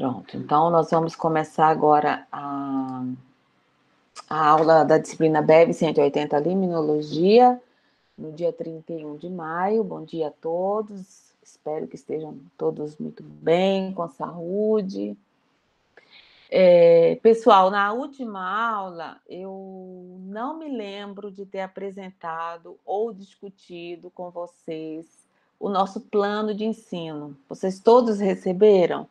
Pronto, então nós vamos começar agora a aula da disciplina BEV 180 Limnologia, no dia 31 de maio. Bom dia a todos, espero que estejam todos muito bem, com saúde. Pessoal, na última aula, eu não me lembro de ter apresentado ou discutido com vocês o nosso plano de ensino. Vocês todos receberam?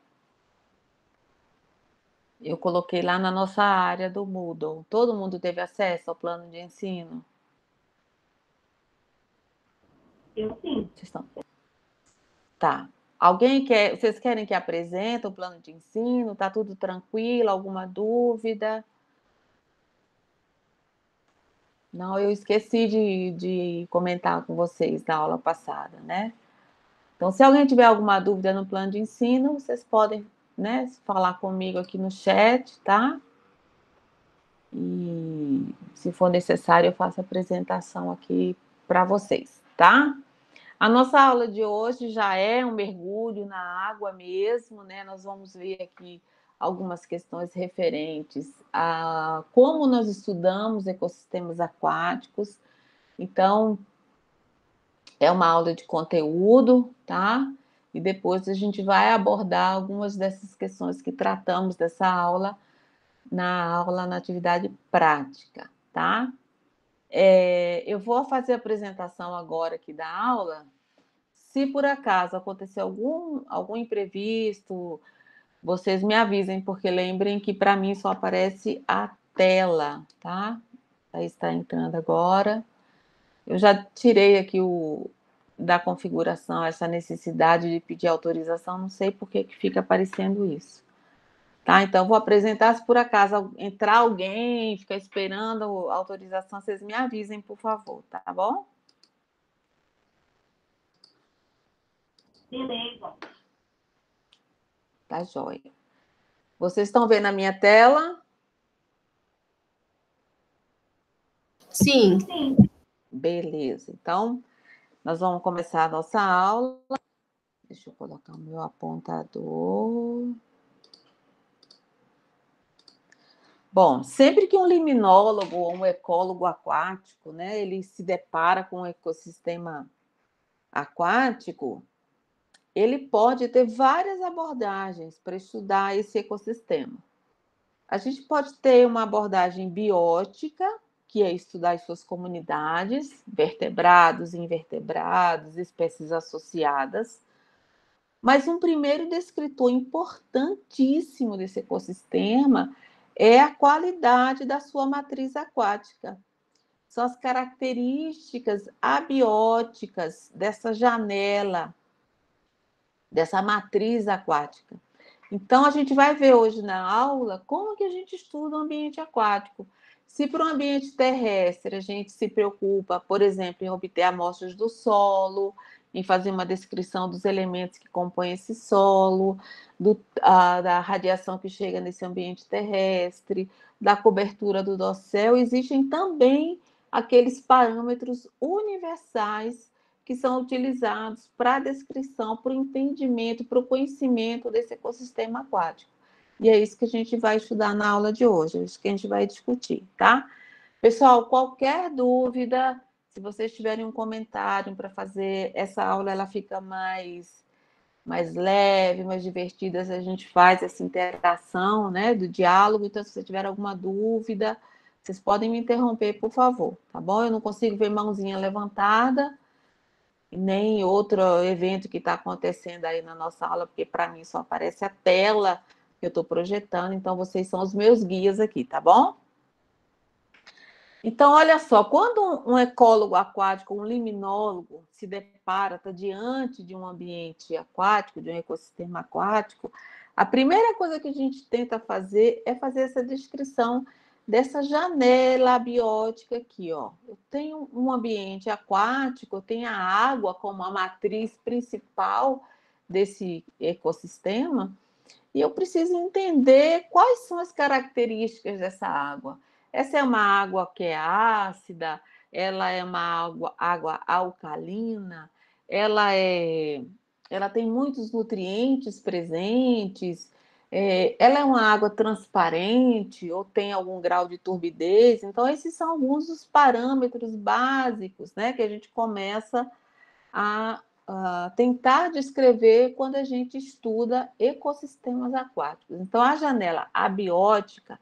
Eu coloquei lá na nossa área do Moodle. Todo mundo teve acesso ao plano de ensino? Eu sim. Tá. Vocês querem que apresente o plano de ensino? Tá tudo tranquilo? Alguma dúvida? Não, eu esqueci de comentar com vocês na aula passada, né? Então, se alguém tiver alguma dúvida no plano de ensino, vocês podem, né, falar comigo aqui no chat, tá? E se for necessário, eu faço a apresentação aqui para vocês, tá? A nossa aula de hoje já é um mergulho na água mesmo, né? Nós vamos ver aqui algumas questões referentes a como nós estudamos ecossistemas aquáticos. Então, é uma aula de conteúdo, tá? E depois a gente vai abordar algumas dessas questões que tratamos dessa aula na atividade prática, tá? Eu vou fazer a apresentação agora aqui da aula. Se por acaso acontecer algum imprevisto, vocês me avisem, porque lembrem que para mim só aparece a tela, tá? Aí está entrando agora. Eu já tirei aqui da configuração essa necessidade de pedir autorização, não sei por que fica aparecendo isso. Tá? Então, vou apresentar, se por acaso entrar alguém, ficar esperando a autorização, vocês me avisem, por favor, tá bom? Beleza. Tá joia. Vocês estão vendo a minha tela? Sim. Sim. Beleza. Então, nós vamos começar a nossa aula. Deixa eu colocar o meu apontador. Bom, sempre que um liminólogo ou um ecólogo aquático, né, ele se depara com um ecossistema aquático, ele pode ter várias abordagens para estudar esse ecossistema. A gente pode ter uma abordagem biótica, que é estudar as suas comunidades, vertebrados, invertebrados, espécies associadas. Mas um primeiro descritor importantíssimo desse ecossistema é a qualidade da sua matriz aquática. São as características abióticas dessa janela, dessa matriz aquática. Então, a gente vai ver hoje na aula como que a gente estuda o ambiente aquático. Se para o ambiente terrestre a gente se preocupa, por exemplo, em obter amostras do solo, em fazer uma descrição dos elementos que compõem esse solo, da radiação que chega nesse ambiente terrestre, da cobertura do dossel, existem também aqueles parâmetros universais que são utilizados para a descrição, para o entendimento, para o conhecimento desse ecossistema aquático. E é isso que a gente vai estudar na aula de hoje, é isso que a gente vai discutir, tá? Pessoal, qualquer dúvida, se vocês tiverem um comentário para fazer, essa aula ela fica mais leve, mais divertida, se a gente faz essa interação, né, do diálogo. Então, se você tiver alguma dúvida, vocês podem me interromper, por favor, tá bom? Eu não consigo ver mãozinha levantada, nem outro evento que está acontecendo aí na nossa aula, porque para mim só aparece a tela que eu estou projetando, então vocês são os meus guias aqui, tá bom? Então, olha só, quando um ecólogo aquático, um liminólogo, se depara, está diante de um ambiente aquático, de um ecossistema aquático, a primeira coisa que a gente tenta fazer é fazer essa descrição dessa janela abiótica aqui, ó. Eu tenho um ambiente aquático, eu tenho a água como a matriz principal desse ecossistema, e eu preciso entender quais são as características dessa água. Essa é uma água que é ácida, ela é uma água alcalina, ela tem muitos nutrientes presentes, ela é uma água transparente ou tem algum grau de turbidez? Então, esses são alguns dos parâmetros básicos, né, que a gente começa a tentar descrever quando a gente estuda ecossistemas aquáticos. Então, a janela abiótica,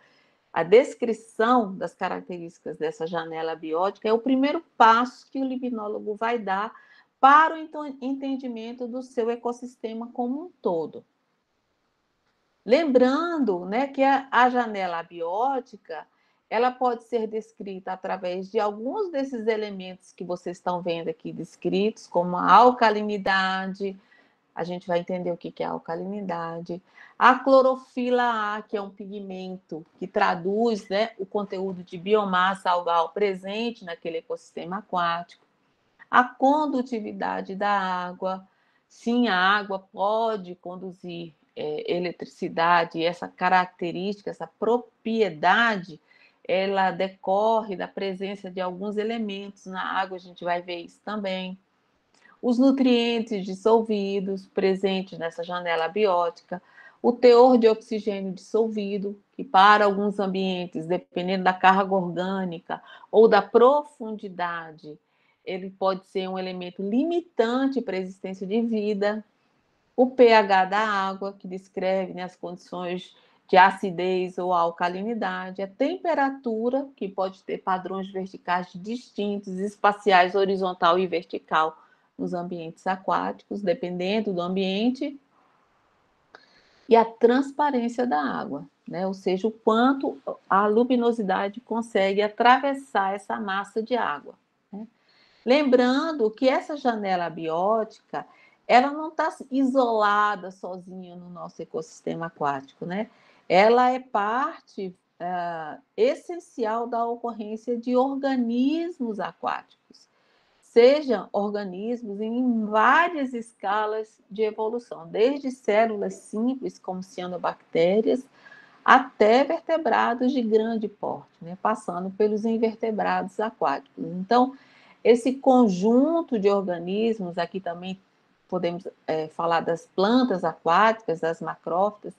a descrição das características dessa janela abiótica é o primeiro passo que o limnólogo vai dar para o entendimento do seu ecossistema como um todo. Lembrando, né, que a janela abiótica ela pode ser descrita através de alguns desses elementos que vocês estão vendo aqui descritos, como a alcalinidade, a gente vai entender o que é a alcalinidade, a clorofila A, que é um pigmento que traduz, né, o conteúdo de biomassa algal presente naquele ecossistema aquático, a condutividade da água. Sim, a água pode conduzir eletricidade, e essa característica, essa propriedade, ela decorre da presença de alguns elementos na água, a gente vai ver isso também. Os nutrientes dissolvidos presentes nessa janela abiótica, o teor de oxigênio dissolvido, que para alguns ambientes, dependendo da carga orgânica ou da profundidade, ele pode ser um elemento limitante para a existência de vida. O pH da água, que descreve, né, as condições de acidez ou alcalinidade, a temperatura, que pode ter padrões verticais distintos, espaciais, horizontal e vertical nos ambientes aquáticos, dependendo do ambiente, e a transparência da água, né? Ou seja, o quanto a luminosidade consegue atravessar essa massa de água, né? Lembrando que essa janela abiótica, ela não está isolada sozinha no nosso ecossistema aquático, né? Ela é parte essencial da ocorrência de organismos aquáticos, sejam organismos em várias escalas de evolução, desde células simples, como cianobactérias, até vertebrados de grande porte, né? Passando pelos invertebrados aquáticos. Então, esse conjunto de organismos, aqui também podemos falar das plantas aquáticas, das macrófitas,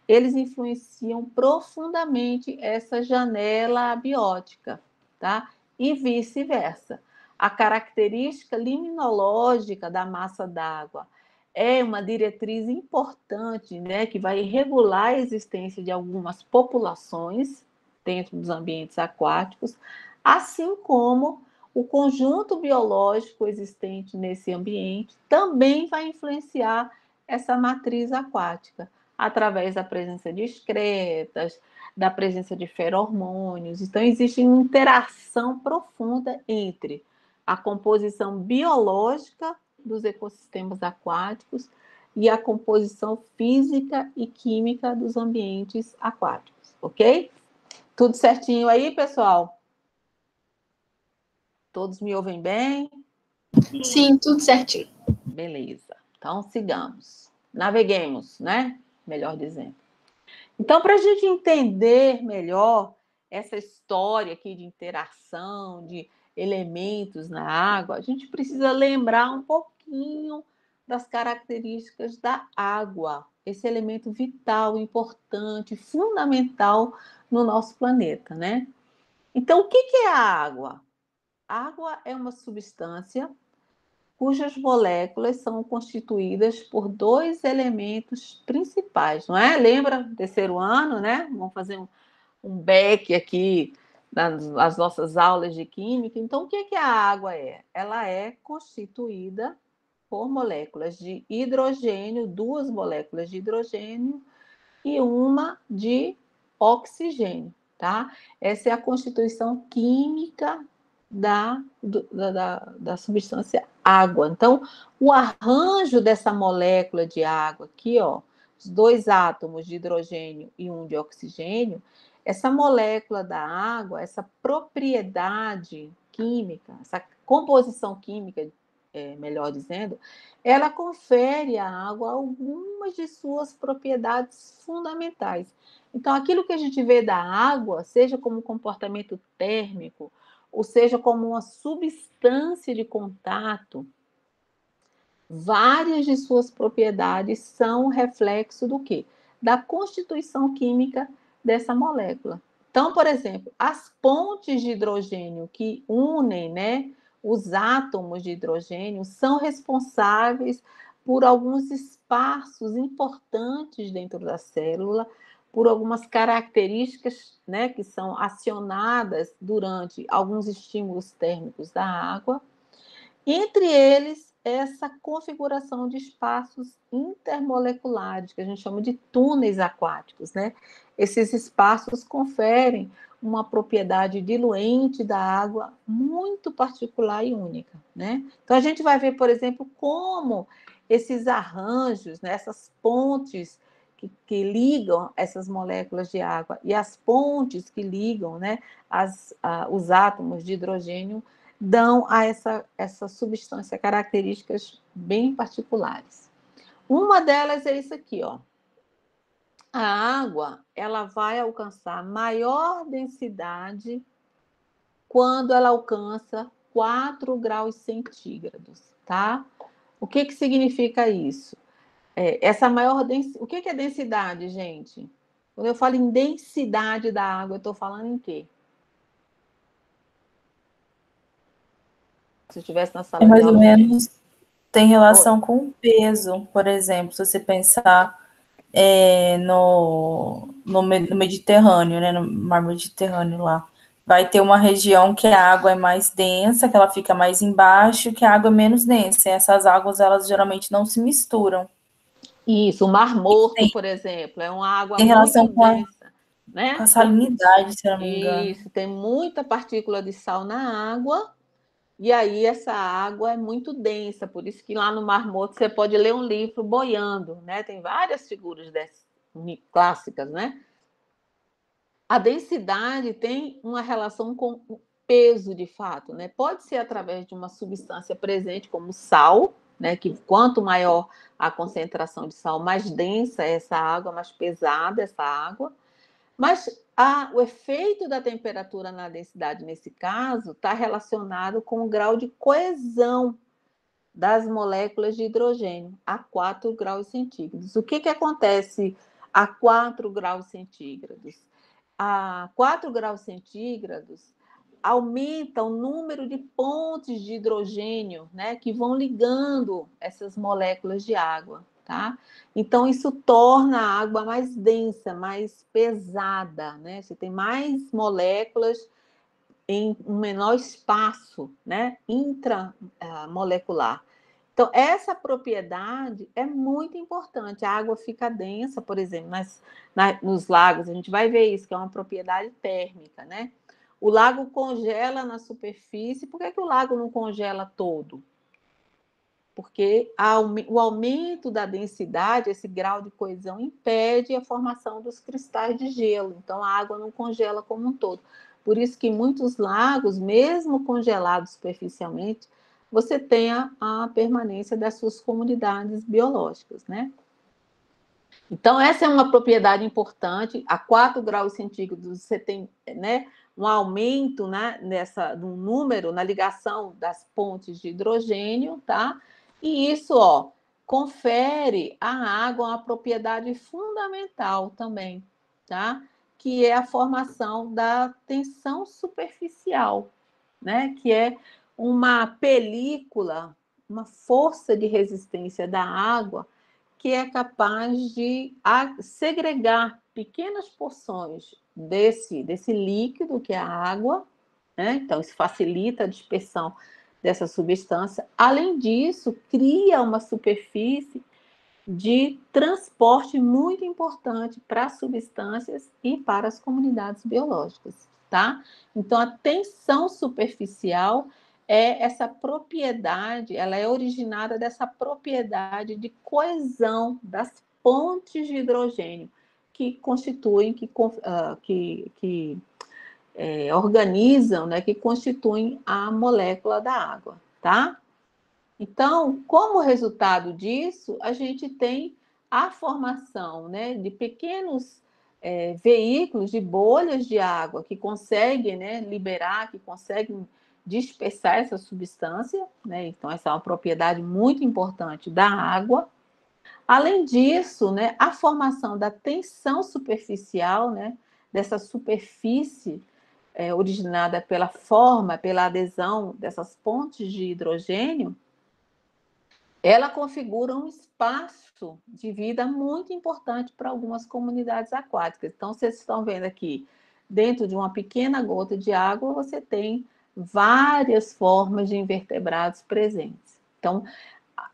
eles influenciam profundamente essa janela abiótica, tá? E vice-versa. A característica liminológica da massa d'água é uma diretriz importante, né, que vai regular a existência de algumas populações dentro dos ambientes aquáticos, assim como o conjunto biológico existente nesse ambiente também vai influenciar essa matriz aquática, através da presença de excretas, da presença de feromônios. Então, existe uma interação profunda entre a composição biológica dos ecossistemas aquáticos e a composição física e química dos ambientes aquáticos, ok? Tudo certinho aí, pessoal? Todos me ouvem bem? Sim, tudo certinho. Beleza. Então, sigamos. Naveguemos, né? Melhor dizendo. Então, para a gente entender melhor essa história aqui de interação, de elementos na água, a gente precisa lembrar um pouquinho das características da água, esse elemento vital, importante, fundamental no nosso planeta, né? Então, o que é a água? A água é uma substância cujas moléculas são constituídas por dois elementos principais, não é? Lembra, terceiro ano, né? Vamos fazer um back aqui nas nossas aulas de química. Então, o que a água é? Ela é constituída por moléculas de hidrogênio, duas moléculas de hidrogênio e uma de oxigênio, tá? Essa é a constituição química da substância água. Então, o arranjo dessa molécula de água aqui, ó, os dois átomos de hidrogênio e um de oxigênio, essa molécula da água, essa propriedade química, essa composição química, melhor dizendo, ela confere à água algumas de suas propriedades fundamentais. Então, aquilo que a gente vê da água, seja como comportamento térmico, ou seja, como uma substância de contato, várias de suas propriedades são reflexo do quê? da constituição química dessa molécula. Então, por exemplo, as pontes de hidrogênio que unem, né, os átomos de hidrogênio são responsáveis por alguns espaços importantes dentro da célula, por algumas características, né, que são acionadas durante alguns estímulos térmicos da água. Entre eles, essa configuração de espaços intermoleculares, que a gente chama de túneis aquáticos, né? Esses espaços conferem uma propriedade diluente da água muito particular e única, né? Então, a gente vai ver, por exemplo, como esses arranjos, né, essas pontes que ligam essas moléculas de água e as pontes que ligam, né, os átomos de hidrogênio dão a essa substância características bem particulares. Uma delas é isso aqui, ó. A água, ela vai alcançar maior densidade quando ela alcança 4 graus centígrados, tá? O que significa isso? Essa maior densidade... O que é densidade, gente? Quando eu falo em densidade da água, eu estou falando em quê? Se eu estivesse na sala de Mais ou aula... menos tem relação com o peso, por exemplo, se você pensar no Mediterrâneo, né, no mar Mediterrâneo lá, vai ter uma região que a água é mais densa, que ela fica mais embaixo, que a água é menos densa, e essas águas, elas geralmente não se misturam. Isso, o Mar Morto, por exemplo, é uma água Tem relação muito densa, né? com a salinidade, se eu não me engano. Isso, tem muita partícula de sal na água, e aí essa água é muito densa, por isso que lá no Mar Morto você pode ler um livro boiando, né? Tem várias figuras dessas clássicas, né? A densidade tem uma relação com o peso, de fato, né? Pode ser através de uma substância presente, como sal, né? Que quanto maior a concentração de sal, mais densa é essa água, mais pesada essa água. Mas o efeito da temperatura na densidade, nesse caso, está relacionado com o grau de coesão das moléculas de hidrogênio a 4 graus centígrados. O que acontece a 4 graus centígrados? A 4 graus centígrados aumenta o número de pontes de hidrogênio, né, que vão ligando essas moléculas de água, tá? Então, isso torna a água mais densa, mais pesada, né? Você tem mais moléculas em um menor espaço, né, intramolecular. Então, essa propriedade é muito importante. A água fica densa, por exemplo, nos lagos, a gente vai ver isso, que é uma propriedade térmica, né? O lago congela na superfície. Por que o lago não congela todo? Porque o aumento da densidade, esse grau de coesão, impede a formação dos cristais de gelo. Então, a água não congela como um todo. Por isso que muitos lagos, mesmo congelados superficialmente, você tem a permanência das suas comunidades biológicas, né? Então, essa é uma propriedade importante. A 4 graus centígrados, você tem, né, um aumento, né, do número na ligação das pontes de hidrogênio, tá? E isso, ó, confere à água uma propriedade fundamental também, tá? Que é a formação da tensão superficial, né? Que é uma película, uma força de resistência da água que é capaz de segregar pequenas porções desse líquido, que é a água, né? Então, isso facilita a dispersão dessa substância. Além disso, cria uma superfície de transporte muito importante para as substâncias e para as comunidades biológicas, tá? Então, a tensão superficial é essa propriedade, ela é originada dessa propriedade de coesão das pontes de hidrogênio que constituem, organizam, né, que constituem a molécula da água, tá? Então, como resultado disso, a gente tem a formação, né, de pequenos veículos de bolhas de água que conseguem, né, liberar, que conseguem dispersar essa substância, né? Então, essa é uma propriedade muito importante da água. Além disso, né, a formação da tensão superficial, né, dessa superfície originada pela forma, pela adesão dessas pontes de hidrogênio, ela configura um espaço de vida muito importante para algumas comunidades aquáticas. Então, vocês estão vendo aqui, dentro de uma pequena gota de água, você tem várias formas de invertebrados presentes. Então,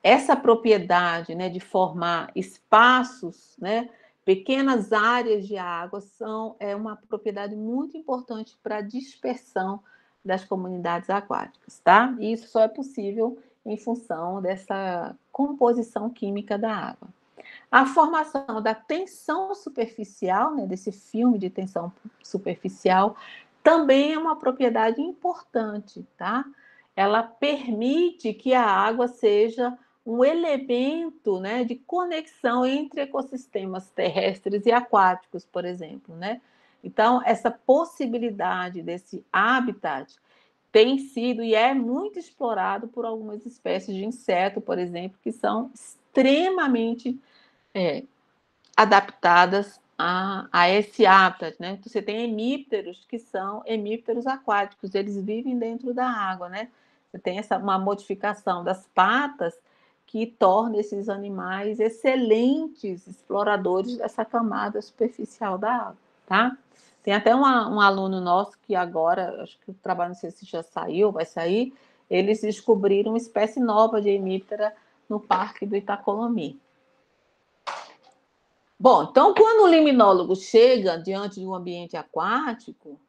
essa propriedade, né, de formar espaços, né, pequenas áreas de água, é uma propriedade muito importante para a dispersão das comunidades aquáticas, tá? E isso só é possível em função dessa composição química da água. A formação da tensão superficial, né, desse filme de tensão superficial, também é uma propriedade importante, tá? Ela permite que a água seja um elemento, né, de conexão entre ecossistemas terrestres e aquáticos, por exemplo, né? Então, essa possibilidade desse habitat tem sido e é muito explorado por algumas espécies de inseto, por exemplo, que são extremamente adaptadas a esse hábitat, né? Você tem hemípteros que são hemípteros aquáticos, eles vivem dentro da água, né? Você tem uma modificação das patas que torna esses animais excelentes exploradores dessa camada superficial da água, tá? Tem até um aluno nosso que agora, acho que o trabalho, não sei se já saiu, vai sair, eles descobriram uma espécie nova de hemíptera no Parque do Itacolomi. Bom, então, quando o liminólogo chega diante de um ambiente aquático,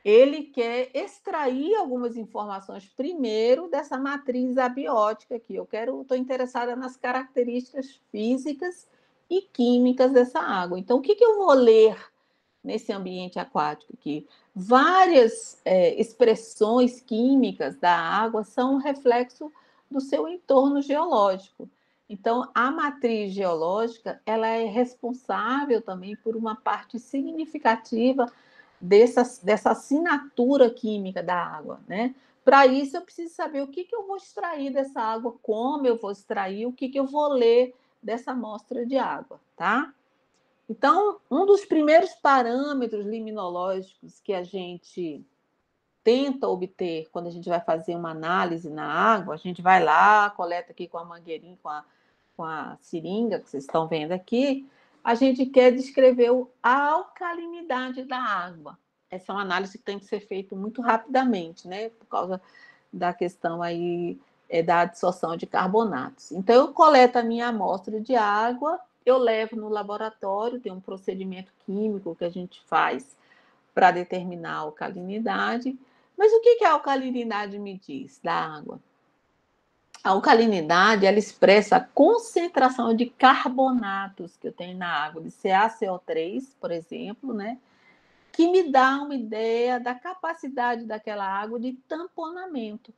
ele quer extrair algumas informações primeiro dessa matriz abiótica aqui. Estou interessada nas características físicas e químicas dessa água. Então, o que eu vou ler nesse ambiente aquático aqui? Várias expressões químicas da água são um reflexo do seu entorno geológico. Então, a matriz geológica, ela é responsável também por uma parte significativa dessa assinatura química da água, né? Para isso, eu preciso saber o que eu vou extrair dessa água, como eu vou extrair, o que eu vou ler dessa amostra de água, tá? Então, um dos primeiros parâmetros liminológicos que a gente tenta obter quando a gente vai fazer uma análise na água, a gente vai lá, coleta aqui com a mangueirinha, com a seringa que vocês estão vendo aqui, a gente quer descrever a alcalinidade da água. Essa é uma análise que tem que ser feita muito rapidamente, né? Por causa da questão aí da adsorção de carbonatos. Então, eu coleto a minha amostra de água, eu levo no laboratório, tem um procedimento químico que a gente faz para determinar a alcalinidade. Mas o que a alcalinidade me diz da água? A alcalinidade, ela expressa a concentração de carbonatos que eu tenho na água, de CaCO3, por exemplo, né? Que me dá uma ideia da capacidade daquela água de tamponamento.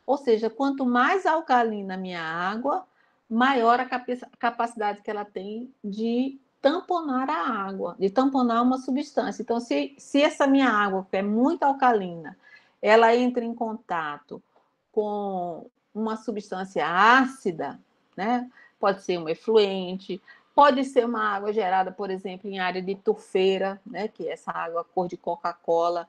Ou seja, quanto mais alcalina a minha água, maior a capacidade que ela tem de tamponar a água, de tamponar uma substância. Então, se essa minha água, que é muito alcalina, ela entra em contato com uma substância ácida, né? Pode ser um efluente, pode ser uma água gerada, por exemplo, em área de turfeira, né? Que é essa água cor de Coca-Cola,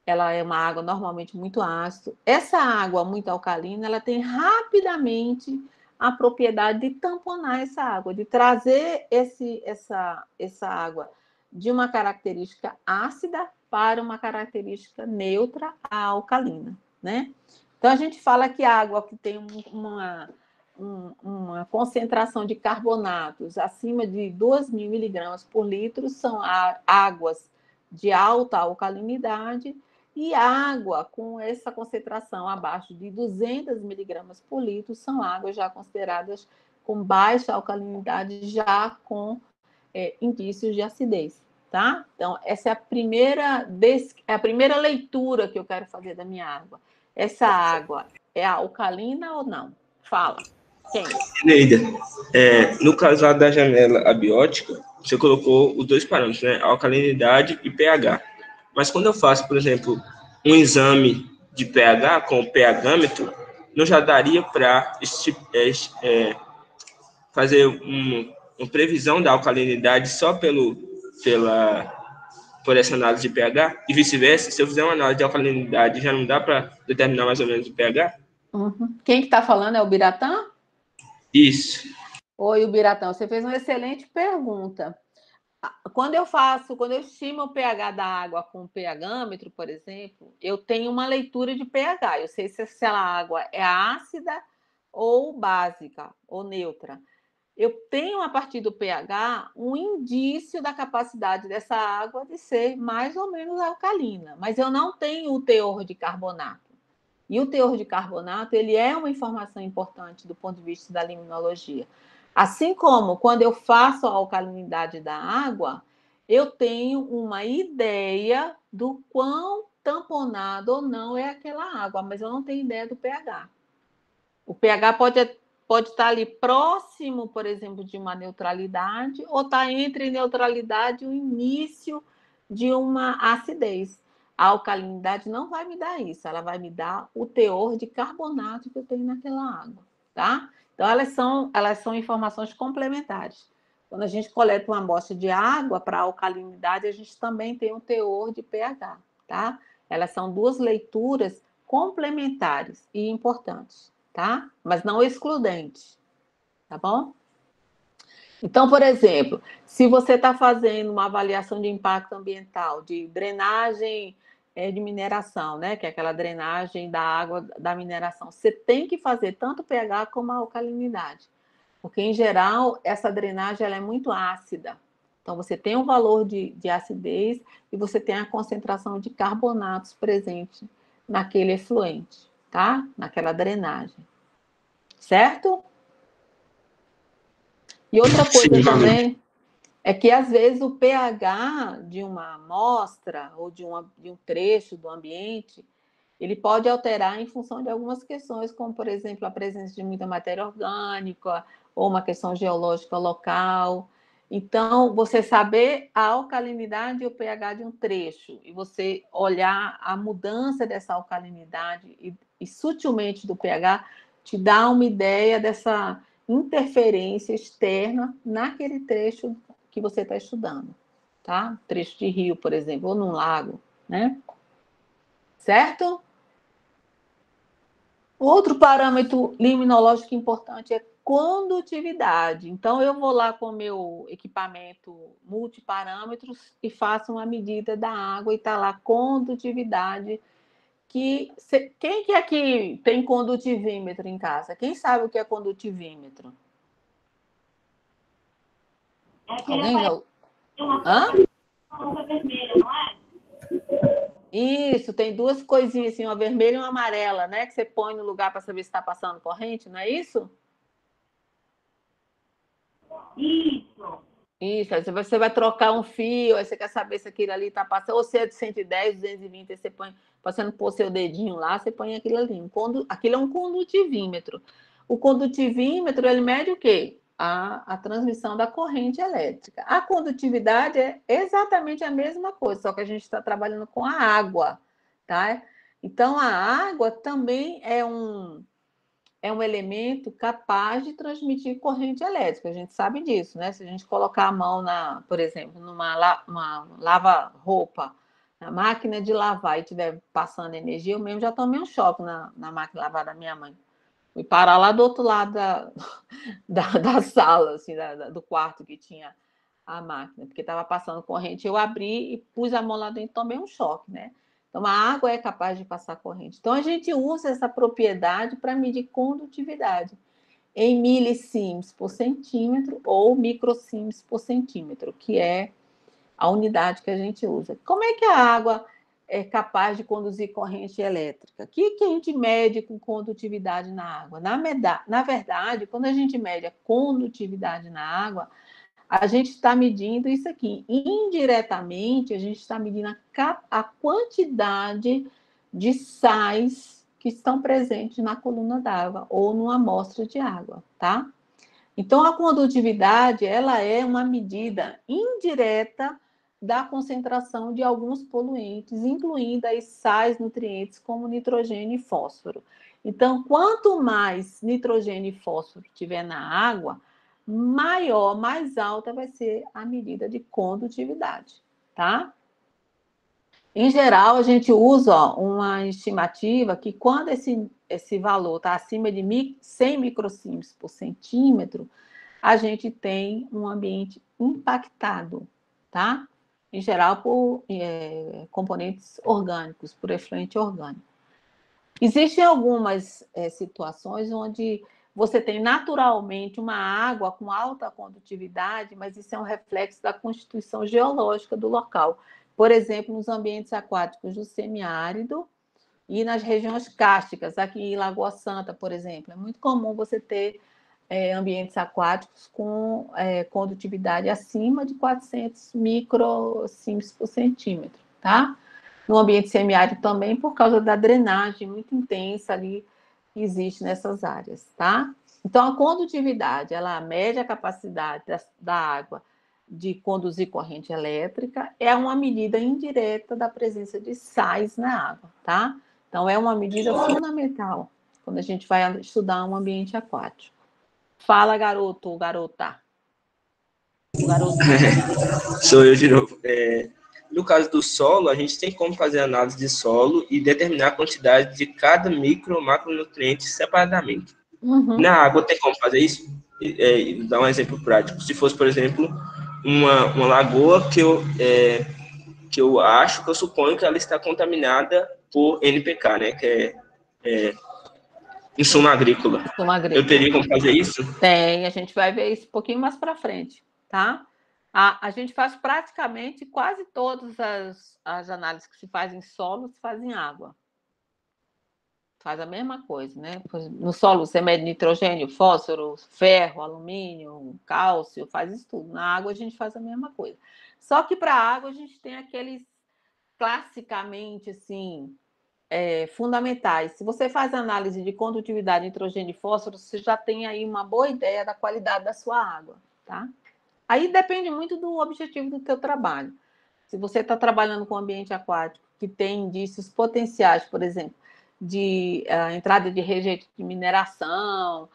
ela é uma água normalmente muito ácida. Essa água muito alcalina, ela tem rapidamente a propriedade de tamponar essa água, de trazer essa água de uma característica ácida para uma característica neutra, a alcalina, né? Então, a gente fala que a água que tem uma concentração de carbonatos acima de 2.000 miligramas por litro são águas de alta alcalinidade, e água com essa concentração abaixo de 200 miligramas por litro são águas já consideradas com baixa alcalinidade, já com indícios de acidez, tá? Então, essa é a primeira leitura que eu quero fazer da minha água. Essa água é alcalina ou não? Fala. Quem? Neida, no caso lá da janela abiótica, você colocou os dois parâmetros, né? Alcalinidade e pH. Mas quando eu faço, por exemplo, um exame de pH com o pH-ômetro, não já daria para fazer uma previsão da alcalinidade só por essa análise de pH? E vice-versa, se eu fizer uma análise de alcalinidade, já não dá para determinar mais ou menos o pH? Uhum. Quem que está falando é o Biratã? Isso. Oi, Biratã, você fez uma excelente pergunta. Quando eu estimo o pH da água com o pH-metro, por exemplo, eu tenho uma leitura de pH. Eu sei se a água é ácida ou básica, ou neutra. Eu tenho, a partir do pH, um indício da capacidade dessa água de ser mais ou menos alcalina, mas eu não tenho o teor de carbonato. E o teor de carbonato, ele é uma informação importante do ponto de vista da liminologia. Assim como, quando eu faço a alcalinidade da água, eu tenho uma ideia do quão tamponado ou não é aquela água, mas eu não tenho ideia do pH. O pH pode estar ali próximo, por exemplo, de uma neutralidade, ou está entre neutralidade e o início de uma acidez. A alcalinidade não vai me dar isso, ela vai me dar o teor de carbonato que eu tenho naquela água, tá? Então, elas são informações complementares. Quando a gente coleta uma amostra de água para alcalinidade, a gente também tem um teor de pH, tá? Elas são duas leituras complementares e importantes, tá? Mas não excludentes, tá bom? Então, por exemplo, se você está fazendo uma avaliação de impacto ambiental, de drenagem de mineração, né? Que é aquela drenagem da água da mineração, você tem que fazer tanto o pH como a alcalinidade, porque, em geral, essa drenagem ela é muito ácida. Então, você tem um valor de acidez e você tem a concentração de carbonatos presente naquele efluente, tá? Naquela drenagem. Certo? E outra coisa também é que, às vezes, o pH de uma amostra ou de um trecho do ambiente, ele pode alterar em função de algumas questões, como, por exemplo, a presença de muita matéria orgânica ou uma questão geológica local. Então, você saber a alcalinidade e o pH de um trecho e você olhar a mudança dessa alcalinidade e sutilmente do pH te dá uma ideia dessa interferência externa naquele trecho que você está estudando, tá? Trecho de rio, por exemplo, ou num lago, né? Certo? Outro parâmetro liminológico importante é condutividade. Então, eu vou lá com o meu equipamento multiparâmetros e faço uma medida da água e está lá condutividade. Quem que aqui tem condutivímetro em casa? Quem sabe o que é condutivímetro? Alguém já... Hã? Uma vermelha, não é? Isso, tem duas coisinhas assim, uma vermelha e uma amarela, né? Que você põe no lugar para saber se está passando corrente, não é isso? Isso, aí você vai trocar um fio, aí você quer saber se aquilo ali está passando, ou se é de 110, 220, aí você põe, você não pôr seu dedinho lá, você põe aquilo ali. Aquilo é um condutivímetro. O condutivímetro, ele mede o quê? A transmissão da corrente elétrica. A condutividade é exatamente a mesma coisa, só que a gente está trabalhando com a água, tá? Então, a água também é um elemento capaz de transmitir corrente elétrica. A gente sabe disso, né? Se a gente colocar a mão, por exemplo, numa lava-roupa, na máquina de lavar e estiver passando energia, eu mesmo já tomei um choque na máquina de lavar da minha mãe. Fui parar lá do outro lado da sala, assim, do quarto que tinha a máquina, porque estava passando corrente. Eu abri e pus a mão lá dentro e tomei um choque, né? Então, a água é capaz de passar corrente. Então, a gente usa essa propriedade para medir condutividade em milisiemens por centímetro ou microsiemens por centímetro, que é a unidade que a gente usa. Como é que a água é capaz de conduzir corrente elétrica? O que a gente mede com condutividade na água? Na verdade, quando a gente mede a condutividade na água, a gente está medindo isso aqui. Indiretamente, a gente está medindo a quantidade de sais que estão presentes na coluna d'água ou numa amostra de água, tá? Então, a condutividade, ela é uma medida indireta da concentração de alguns poluentes, incluindo aí sais nutrientes como nitrogênio e fósforo. Então, quanto mais nitrogênio e fósforo tiver na água, maior, mais alta vai ser a medida de condutividade, tá? Em geral, a gente usa uma estimativa que quando esse valor está acima de 100 microsiemens por centímetro, a gente tem um ambiente impactado, tá? Em geral, por componentes orgânicos, por efluente orgânico. Existem algumas situações onde você tem naturalmente uma água com alta condutividade, mas isso é um reflexo da constituição geológica do local. Por exemplo, nos ambientes aquáticos do semiárido e nas regiões cársticas, aqui em Lagoa Santa, por exemplo. É muito comum você ter ambientes aquáticos com condutividade acima de 400 microsiemens por centímetro, tá? No ambiente semiárido também, por causa da drenagem muito intensa ali que existe nessas áreas, tá? Então, a condutividade, ela mede a capacidade da água de conduzir corrente elétrica, é uma medida indireta da presença de sais na água, tá? Então, é uma medida fundamental quando a gente vai estudar um ambiente aquático. Fala, garoto ou garota. O garoto. Sou eu de novo. No caso do solo, a gente tem como fazer análise de solo e determinar a quantidade de cada micro ou macronutriente separadamente. Uhum. Na água tem como fazer isso? Dar um exemplo prático. Se fosse, por exemplo, uma lagoa que eu acho, que eu suponho que ela está contaminada por NPK, né? Que é insumo agrícola. Insumo agrícola. Eu teria como fazer isso? Tem, a gente vai ver isso um pouquinho mais para frente, tá? A gente faz praticamente quase todas as análises que se faz em solo, se faz em água. Faz a mesma coisa, né? No solo você mede nitrogênio, fósforo, ferro, alumínio, cálcio, faz isso tudo. Na água a gente faz a mesma coisa. Só que para a água a gente tem aqueles classicamente, assim, fundamentais. Se você faz análise de condutividade, nitrogênio e fósforo, você já tem aí uma boa ideia da qualidade da sua água, tá? Aí depende muito do objetivo do teu trabalho. Se você está trabalhando com ambiente aquático que tem indícios potenciais, por exemplo, de entrada de rejeito de mineração,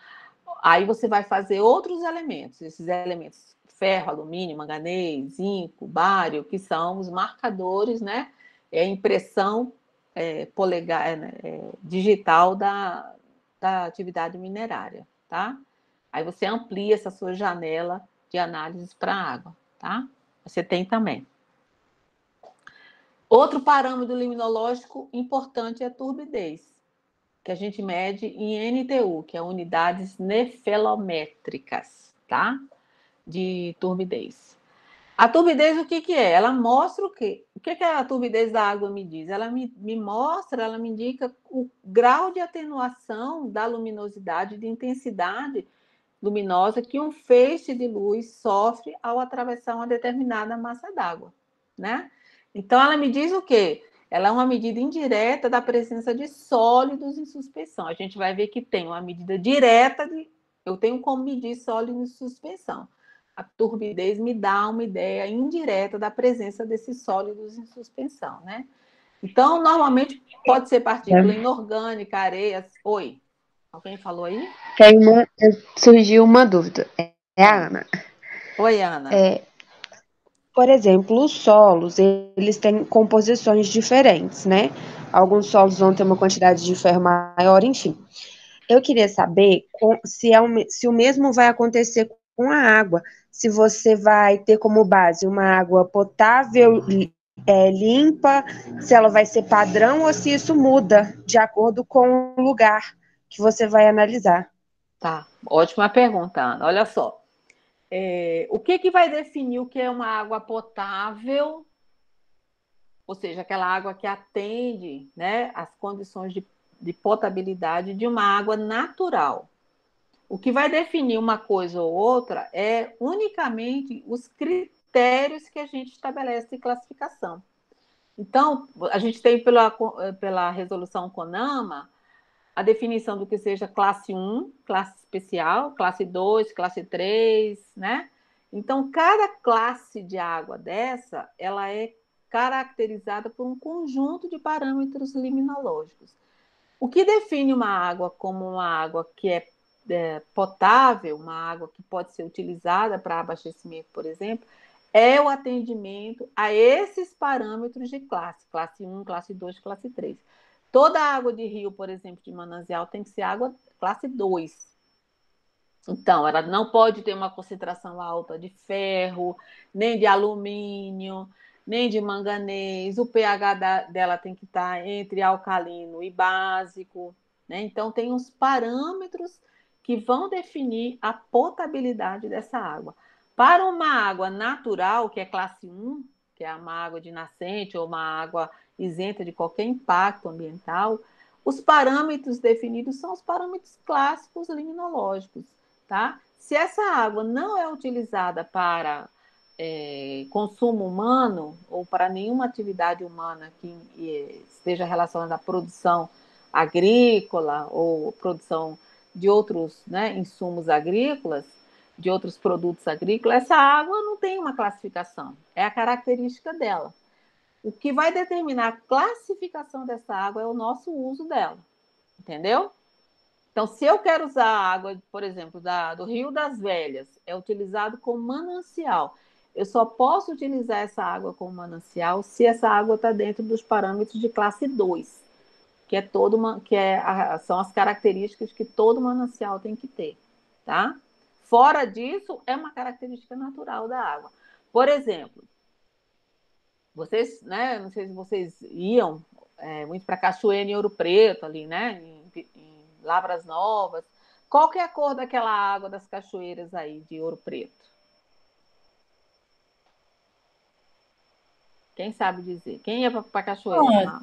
aí você vai fazer outros elementos, esses elementos ferro, alumínio, manganês, zinco, bário, que são os marcadores, né? É a impressão digital da atividade minerária, tá? Aí você amplia essa sua janela de análises para a água, tá? Você tem também. Outro parâmetro liminológico importante é a turbidez, que a gente mede em NTU, que é unidades nefelométricas, tá? De turbidez. A turbidez, o que é? Ela mostra o quê? O que a turbidez da água me diz? Ela me mostra, ela me indica o grau de atenuação da luminosidade, de intensidade luminosa que um feixe de luz sofre ao atravessar uma determinada massa d'água, né? Então, ela me diz o quê? Ela é uma medida indireta da presença de sólidos em suspensão. A gente vai ver que tem uma medida direta eu tenho como medir sólidos em suspensão. A turbidez me dá uma ideia indireta da presença desses sólidos em suspensão, né? Então, normalmente, pode ser partícula inorgânica, areias. Oi, alguém falou aí? Surgiu uma dúvida. É a Ana. Oi, Ana. Por exemplo, os solos, eles têm composições diferentes, né? Alguns solos vão ter uma quantidade de ferro maior, enfim. Eu queria saber se o mesmo vai acontecer com a água. Se você vai ter como base uma água potável, limpa, se ela vai ser padrão ou se isso muda de acordo com o lugar que você vai analisar. Tá, ótima pergunta, Ana. Olha só. O que vai definir o que é uma água potável, ou seja, aquela água que atende, né, as condições de potabilidade de uma água natural? O que vai definir uma coisa ou outra é unicamente os critérios que a gente estabelece de classificação. Então, a gente tem pela resolução CONAMA a definição do que seja classe 1, classe especial, classe 2, classe 3, né? Então, cada classe de água dessa, ela é caracterizada por um conjunto de parâmetros liminológicos. O que define uma água como uma água que é potável, uma água que pode ser utilizada para abastecimento, por exemplo, é o atendimento a esses parâmetros de classe 1, classe 2, classe 3. Toda água de rio, por exemplo, de manancial, tem que ser água classe 2. Então, ela não pode ter uma concentração alta de ferro, nem de alumínio, nem de manganês. O pH dela tem que estar entre alcalino e básico, né? Então, tem uns parâmetros que vão definir a potabilidade dessa água. Para uma água natural, que é classe 1, que é uma água de nascente ou uma água isenta de qualquer impacto ambiental, os parâmetros definidos são os parâmetros clássicos liminológicos. Tá? Se essa água não é utilizada para consumo humano ou para nenhuma atividade humana que esteja relacionada à produção agrícola ou produção de outros, né, insumos agrícolas, de outros produtos agrícolas, essa água não tem uma classificação, é a característica dela. O que vai determinar a classificação dessa água é o nosso uso dela, entendeu? Então, se eu quero usar a água, por exemplo, do Rio das Velhas, é utilizado como manancial. Eu só posso utilizar essa água como manancial se essa água está dentro dos parâmetros de classe 2, são as características que todo manancial tem que ter. Tá? Fora disso, é uma característica natural da água. Por exemplo, vocês, né, não sei se vocês iam muito para Cachoeira em Ouro Preto, ali, né, em Lavras Novas. Qual que é a cor daquela água das cachoeiras aí de Ouro Preto? Quem sabe dizer? Quem ia para cachoeira?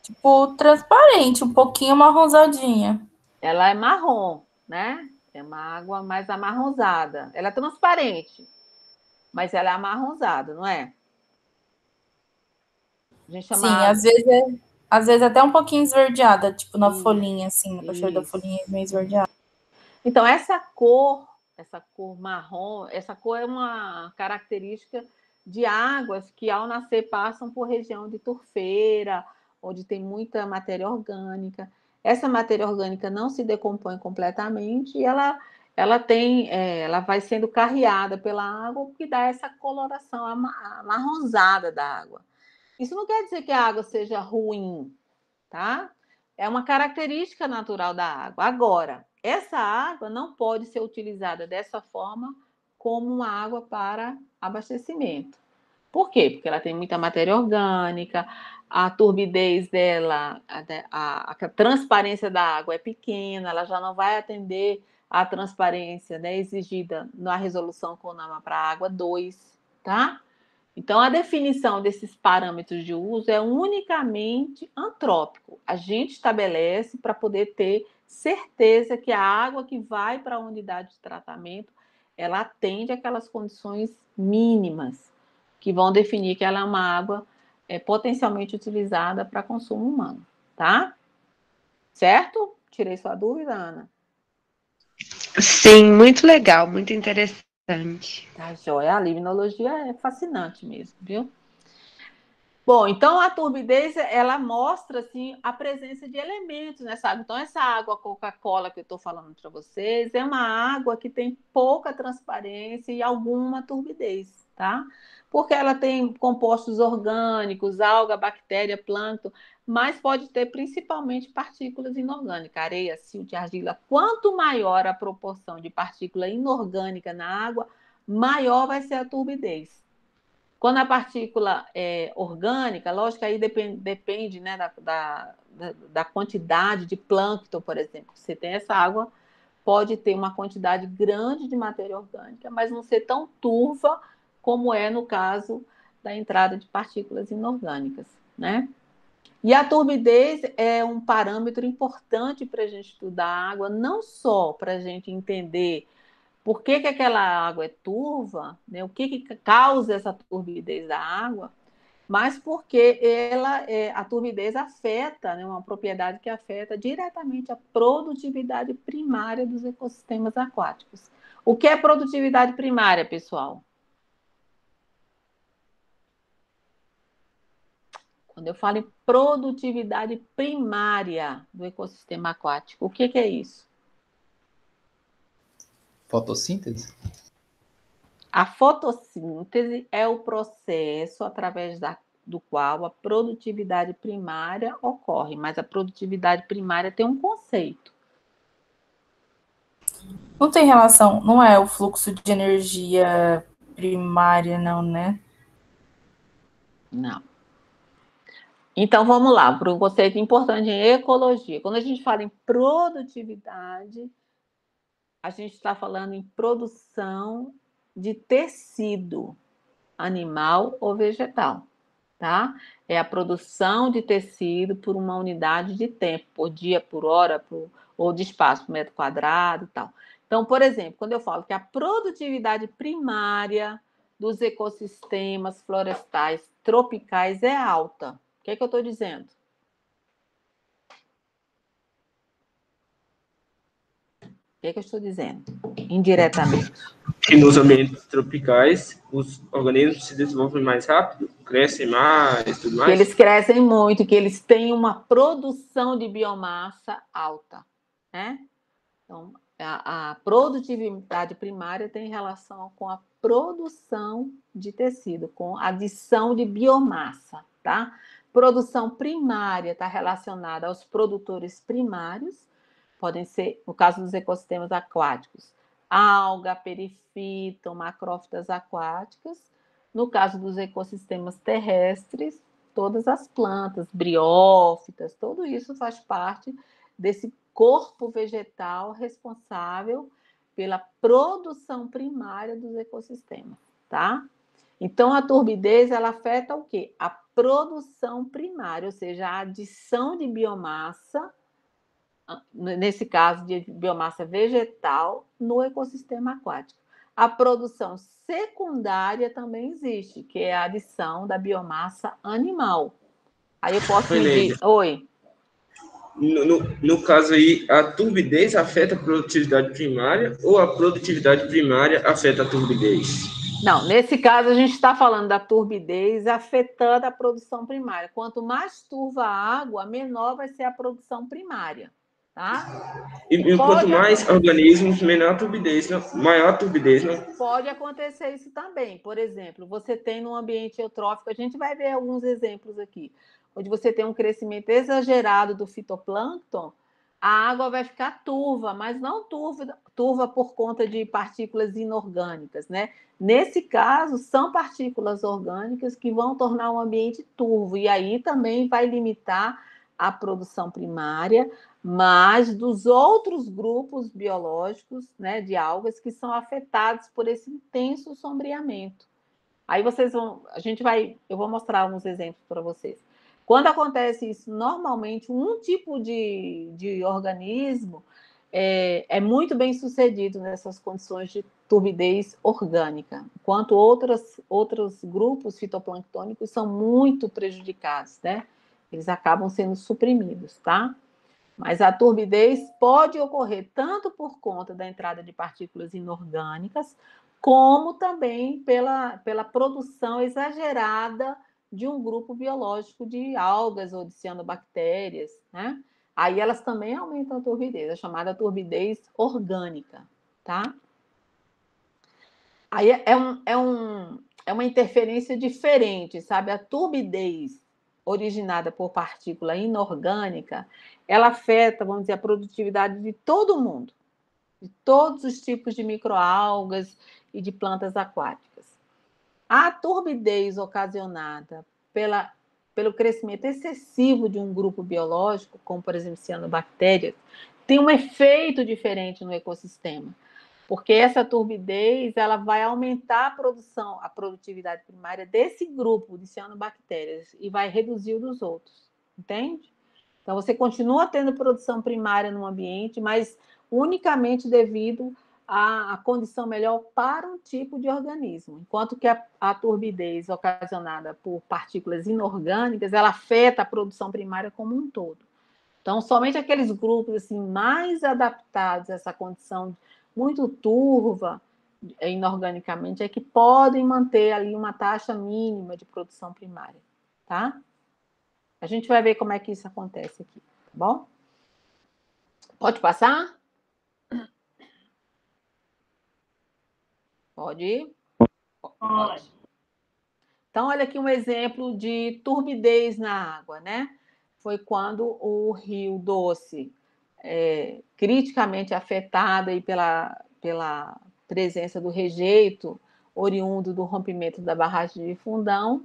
Tipo, transparente, um pouquinho marronzadinha. Ela é marrom, né? É uma água mais amarronzada. Ela é transparente, mas ela é amarronzada, não é? A gente chama Sim, água... às vezes até um pouquinho esverdeada, tipo na Isso, folhinha, assim, na cachoeira da isso. folhinha meio esverdeada. Então, essa cor marrom, essa cor é uma característica de águas que, ao nascer, passam por região de turfeira, onde tem muita matéria orgânica. Essa matéria orgânica não se decompõe completamente e ela vai sendo carreada pela água, o que dá essa coloração amarronzada da água. Isso não quer dizer que a água seja ruim, tá? É uma característica natural da água. Agora, essa água não pode ser utilizada dessa forma como uma água para abastecimento. Por quê? Porque ela tem muita matéria orgânica, a turbidez dela, a transparência da água é pequena, ela já não vai atender à transparência, né, exigida na resolução CONAMA para a água 2, tá? Então, a definição desses parâmetros de uso é unicamente antrópico. A gente estabelece para poder ter certeza que a água que vai para a unidade de tratamento, ela atende aquelas condições mínimas que vão definir que ela é uma água potencialmente utilizada para consumo humano, tá? Certo? Tirei sua dúvida, Ana? Sim, muito legal, muito interessante. Tá, joia. A limnologia é fascinante mesmo, viu? Bom, então a turbidez, ela mostra assim, a presença de elementos nessa água. Então, essa água Coca-Cola que eu estou falando para vocês é uma água que tem pouca transparência e alguma turbidez, tá? Porque ela tem compostos orgânicos, alga, bactéria, plâncton, mas pode ter principalmente partículas inorgânicas, areia, silt, argila. Quanto maior a proporção de partícula inorgânica na água, maior vai ser a turbidez. Quando a partícula é orgânica, lógico que aí depende né, da quantidade de plâncton, por exemplo. Você tem essa água, pode ter uma quantidade grande de matéria orgânica, mas não ser tão turva como é no caso da entrada de partículas inorgânicas, né? E a turbidez é um parâmetro importante para a gente estudar a água, não só para a gente entender por que aquela água é turva, né? O que causa essa turbidez da água, mas porque a turbidez afeta, né, uma propriedade que afeta diretamente a produtividade primária dos ecossistemas aquáticos. O que é produtividade primária, pessoal? Quando eu falo em produtividade primária do ecossistema aquático, o que é isso? Fotossíntese? A fotossíntese é o processo através do qual a produtividade primária ocorre, mas a produtividade primária tem um conceito. Não tem relação, não é o fluxo de energia primária, não, né? Não. Então, vamos lá, para um conceito importante em ecologia. Quando a gente fala em produtividade, a gente está falando em produção de tecido animal ou vegetal, tá? É a produção de tecido por uma unidade de tempo, por dia, por hora, ou de espaço, por metro quadrado e tal. Então, por exemplo, quando eu falo que a produtividade primária dos ecossistemas florestais tropicais é alta, o que é que eu estou dizendo? O que é que eu estou dizendo? Indiretamente. Que nos ambientes tropicais, os organismos se desenvolvem mais rápido, crescem mais, tudo Que mais. eles crescem muito, que eles têm uma produção de biomassa alta, né? Então, a produtividade primária tem relação com a produção de tecido, com a adição de biomassa, tá? Produção primária está relacionada aos produtores primários, podem ser, no caso dos ecossistemas aquáticos, alga, perifito, macrófitas aquáticas. No caso dos ecossistemas terrestres, todas as plantas, briófitas, tudo isso faz parte desse corpo vegetal responsável pela produção primária dos ecossistemas, tá? Então, a turbidez, ela afeta o quê? A produção primária, ou seja, a adição de biomassa, nesse caso de biomassa vegetal, no ecossistema aquático. A produção secundária também existe, que é a adição da biomassa animal. Aí eu posso medir... Oi. No caso aí, a turbidez afeta a produtividade primária ou a produtividade primária afeta a turbidez? Não, nesse caso a gente está falando da turbidez afetando a produção primária. Quanto mais turva a água, menor vai ser a produção primária, tá? E quanto mais organismos, menor a turbidez, não? Maior a turbidez, não? Pode acontecer isso também. Por exemplo, você tem num ambiente eutrófico, a gente vai ver alguns exemplos aqui, onde você tem um crescimento exagerado do fitoplâncton, a água vai ficar turva, mas não turva por conta de partículas inorgânicas, né? Nesse caso, são partículas orgânicas que vão tornar o ambiente turvo, e aí também vai limitar a produção primária, mas dos outros grupos biológicos, né, de algas que são afetados por esse intenso sombreamento. Aí eu vou mostrar alguns exemplos para vocês. Quando acontece isso, normalmente um tipo de organismo é muito bem sucedido nessas condições de turbidez orgânica, enquanto outros grupos fitoplânctônicos são muito prejudicados, né? Eles acabam sendo suprimidos, tá? Mas a turbidez pode ocorrer tanto por conta da entrada de partículas inorgânicas, como também pela produção exagerada de um grupo biológico de algas ou de cianobactérias, né? Aí elas também aumentam a turbidez, a chamada turbidez orgânica, tá? Aí é uma interferência diferente, sabe? A turbidez originada por partícula inorgânica, ela afeta, vamos dizer, a produtividade de todo mundo, de todos os tipos de microalgas e de plantas aquáticas. A turbidez ocasionada pelo crescimento excessivo de um grupo biológico, como, por exemplo, cianobactérias, tem um efeito diferente no ecossistema, porque essa turbidez ela vai aumentar a produtividade primária desse grupo de cianobactérias e vai reduzir o dos outros, entende? Então, você continua tendo produção primária no ambiente, mas unicamente devido à condição melhor para um tipo de organismo, enquanto que a turbidez ocasionada por partículas inorgânicas, ela afeta a produção primária como um todo. Então, somente aqueles grupos assim, mais adaptados a essa condição muito turva inorganicamente é que podem manter ali uma taxa mínima de produção primária, tá? A gente vai ver como é que isso acontece aqui, tá bom? Pode passar? Pode ir? Pode. Então, olha aqui um exemplo de turbidez na água, né? Foi quando o Rio Doce, criticamente afetado aí pela presença do rejeito oriundo do rompimento da barragem de Fundão,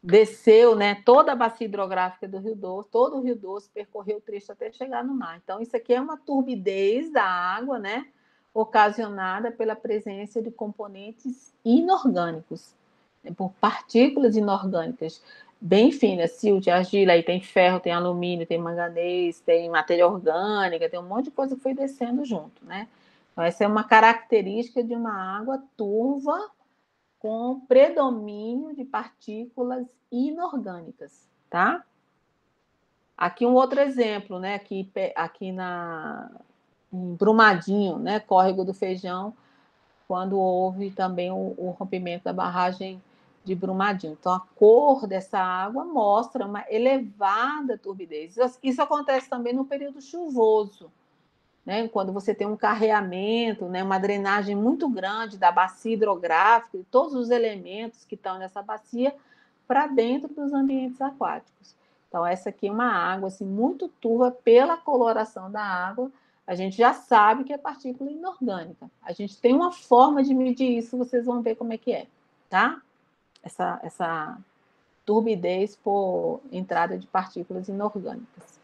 desceu, né, toda a bacia hidrográfica do Rio Doce, todo o Rio Doce percorreu o trecho até chegar no mar. Então, isso aqui é uma turbidez da água, né, ocasionada pela presença de componentes inorgânicos, né, por partículas inorgânicas bem finas, silt, argila, aí tem ferro, tem alumínio, tem manganês, tem matéria orgânica, tem um monte de coisa que foi descendo junto, né? Então, essa é uma característica de uma água turva com predomínio de partículas inorgânicas, tá? Aqui um outro exemplo, né? Aqui em Brumadinho, né? Córrego do Feijão, quando houve também o rompimento da barragem de Brumadinho. Então, a cor dessa água mostra uma elevada turbidez. Isso acontece também no período chuvoso, né? Quando você tem um carreamento, né? Uma drenagem muito grande da bacia hidrográfica, de todos os elementos que estão nessa bacia, para dentro dos ambientes aquáticos. Então, essa aqui é uma água assim, muito turva pela coloração da água. A gente já sabe que é partícula inorgânica. A gente tem uma forma de medir isso, vocês vão ver como é que é, tá? Essa turbidez por entrada de partículas inorgânicas.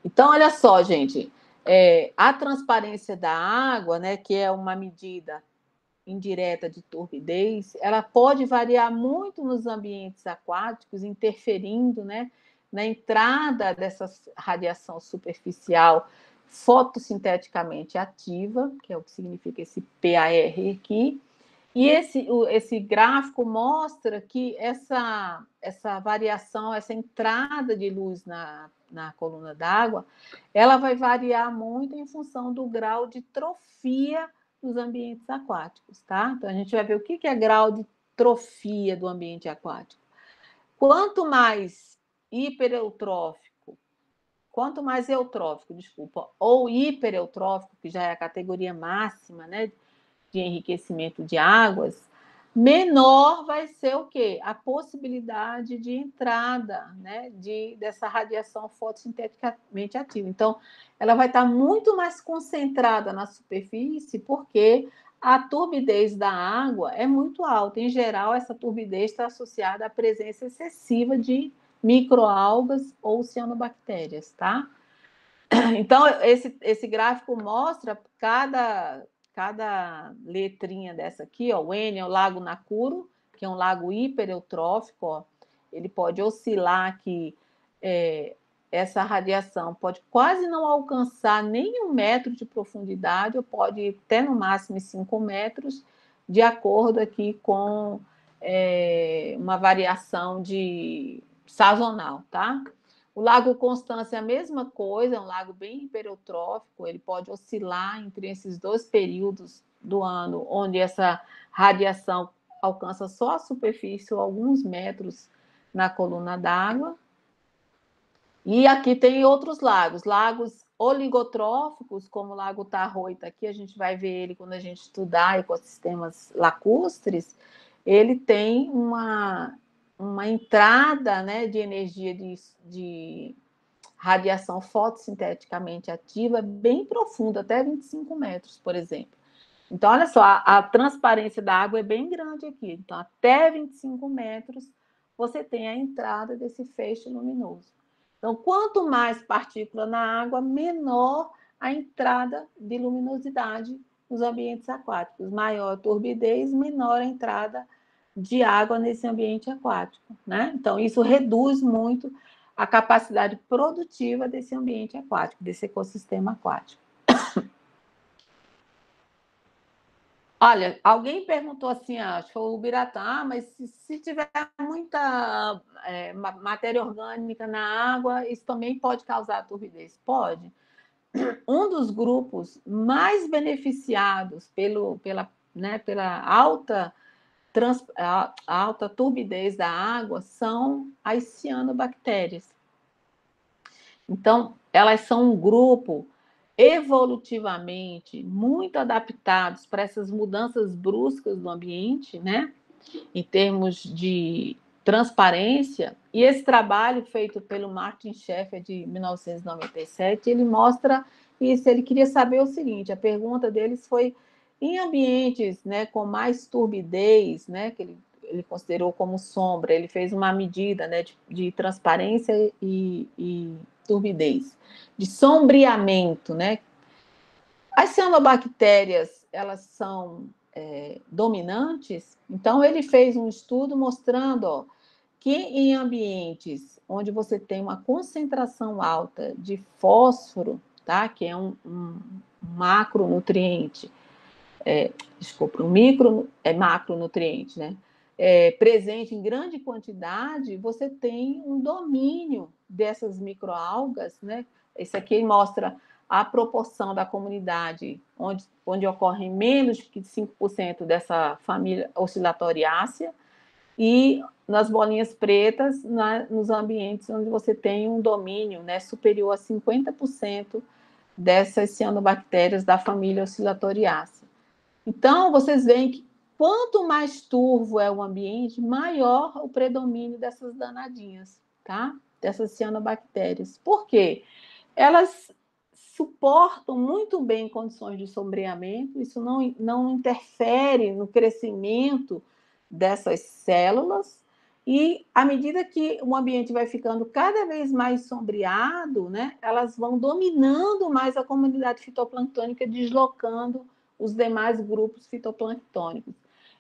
Então, olha só, gente, a transparência da água, né, que é uma medida indireta de turbidez, ela pode variar muito nos ambientes aquáticos, interferindo, né, na entrada dessa radiação superficial fotossinteticamente ativa, que é o que significa esse PAR aqui. E esse gráfico mostra que essa variação, essa entrada de luz na coluna d'água, ela vai variar muito em função do grau de trofia dos ambientes aquáticos, tá? Então, a gente vai ver o que é grau de trofia do ambiente aquático. Quanto mais eutrófico, desculpa, ou hipereutrófico, que já é a categoria máxima, né, de enriquecimento de águas, menor vai ser o quê? A possibilidade de entrada, né, dessa radiação fotossinteticamente ativa. Então, ela vai estar muito mais concentrada na superfície, porque a turbidez da água é muito alta. Em geral, essa turbidez está associada à presença excessiva de microalgas ou cianobactérias, tá? Então, esse gráfico mostra cada letrinha dessa aqui, ó, o N é o Lago Nakuru, que é um lago hipereutrófico, ó, ele pode oscilar aqui, essa radiação pode quase não alcançar nem 1 metro de profundidade, ou pode ir até no máximo 5 metros, de acordo aqui com uma variação sazonal, tá? O Lago Constância é a mesma coisa, é um lago bem hipereutrófico, ele pode oscilar entre esses 2 períodos do ano, onde essa radiação alcança só a superfície ou alguns metros na coluna d'água. E aqui tem outros lagos oligotróficos, como o Lago Tarroita, aqui a gente vai ver ele quando a gente estudar ecossistemas lacustres, ele tem uma entrada, né, de energia de radiação fotossinteticamente ativa bem profunda, até 25 metros, por exemplo. Então, olha só, a transparência da água é bem grande aqui. Então, até 25 metros, você tem a entrada desse feixe luminoso. Então, quanto mais partícula na água, menor a entrada de luminosidade nos ambientes aquáticos. Maior a turbidez, menor a entrada de água nesse ambiente aquático, né? Então, isso reduz muito a capacidade produtiva desse ambiente aquático, desse ecossistema aquático. Olha, alguém perguntou assim, acho que foi o Biratã, mas se tiver muita matéria orgânica na água, isso também pode causar turbidez? Pode. Um dos grupos mais beneficiados pela alta turbidez da água são as cianobactérias. Então, elas são um grupo evolutivamente muito adaptados para essas mudanças bruscas do ambiente, né? Em termos de transparência, e esse trabalho feito pelo Martin Sheffer de 1997, ele mostra isso. Ele queria saber o seguinte, a pergunta deles foi, em ambientes, né, com mais turbidez, né, que ele considerou como sombra, ele fez uma medida, né, de transparência e turbidez, de sombreamento, né? As cianobactérias, elas são dominantes, então ele fez um estudo mostrando, ó, que em ambientes onde você tem uma concentração alta de fósforo, tá? Que é um macronutriente, desculpa, macronutriente, né? Presente em grande quantidade, você tem um domínio dessas microalgas, né? Esse aqui mostra a proporção da comunidade onde ocorrem menos que 5% dessa família oscilatoriácea, e nas bolinhas pretas, nos ambientes onde você tem um domínio, né, superior a 50% dessas cianobactérias da família oscilatoriácea. Então, vocês veem que quanto mais turvo é o ambiente, maior o predomínio dessas danadinhas, tá? Dessas cianobactérias. Por quê? Elas suportam muito bem condições de sombreamento, isso não interfere no crescimento dessas células, e à medida que o ambiente vai ficando cada vez mais sombreado, né, elas vão dominando mais a comunidade fitoplânctônica, deslocando os demais grupos fitoplânctônicos.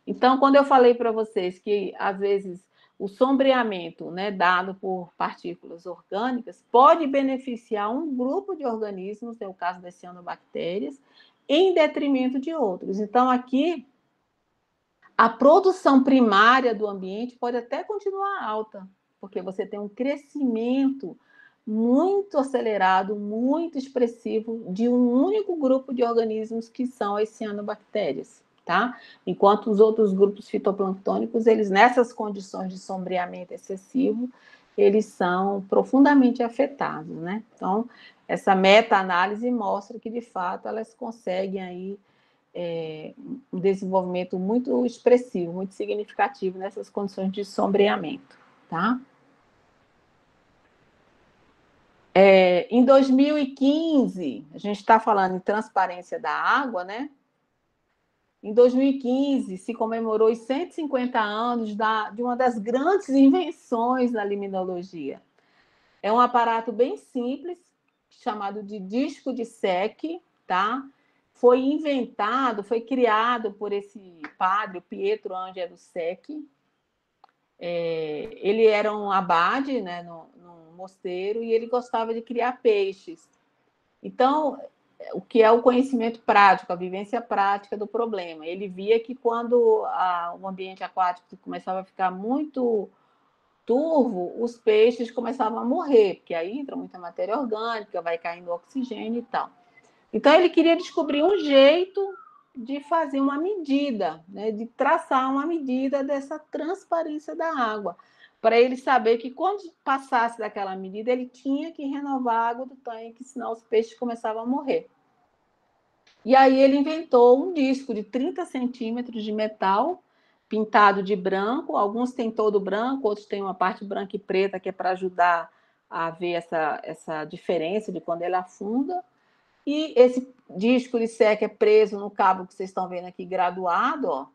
Então, quando eu falei para vocês que, às vezes, o sombreamento, né, dado por partículas orgânicas pode beneficiar um grupo de organismos, é o caso das cianobactérias, em detrimento de outros. Então, aqui, a produção primária do ambiente pode até continuar alta, porque você tem um crescimento muito acelerado, muito expressivo de um único grupo de organismos que são as cianobactérias, tá? Enquanto os outros grupos fitoplânctônicos, eles nessas condições de sombreamento excessivo, eles são profundamente afetados, né? Então, essa meta-análise mostra que, de fato, elas conseguem aí um desenvolvimento muito expressivo, muito significativo nessas condições de sombreamento, tá? Em 2015, a gente está falando em transparência da água, né? Em 2015, se comemorou os 150 anos de uma das grandes invenções da limnologia. É um aparato bem simples, chamado de disco de Secchi, tá? Foi inventado, foi criado por esse padre, o Pietro Angelo Secchi. Ele era um abade, né, num mosteiro, e ele gostava de criar peixes. Então, o que é o conhecimento prático, a vivência prática do problema? Ele via que quando o ambiente aquático começava a ficar muito turvo, os peixes começavam a morrer, porque aí entra muita matéria orgânica, vai caindo oxigênio e tal. Então, ele queria descobrir um jeito de fazer uma medida, né, de traçar uma medida dessa transparência da água, para ele saber que quando passasse daquela medida, ele tinha que renovar a água do tanque, senão os peixes começavam a morrer. E aí ele inventou um disco de 30 centímetros de metal, pintado de branco, alguns têm todo branco, outros têm uma parte branca e preta, que é para ajudar a ver essa diferença de quando ele afunda. E esse disco de Secchi é preso no cabo que vocês estão vendo aqui, graduado, ó.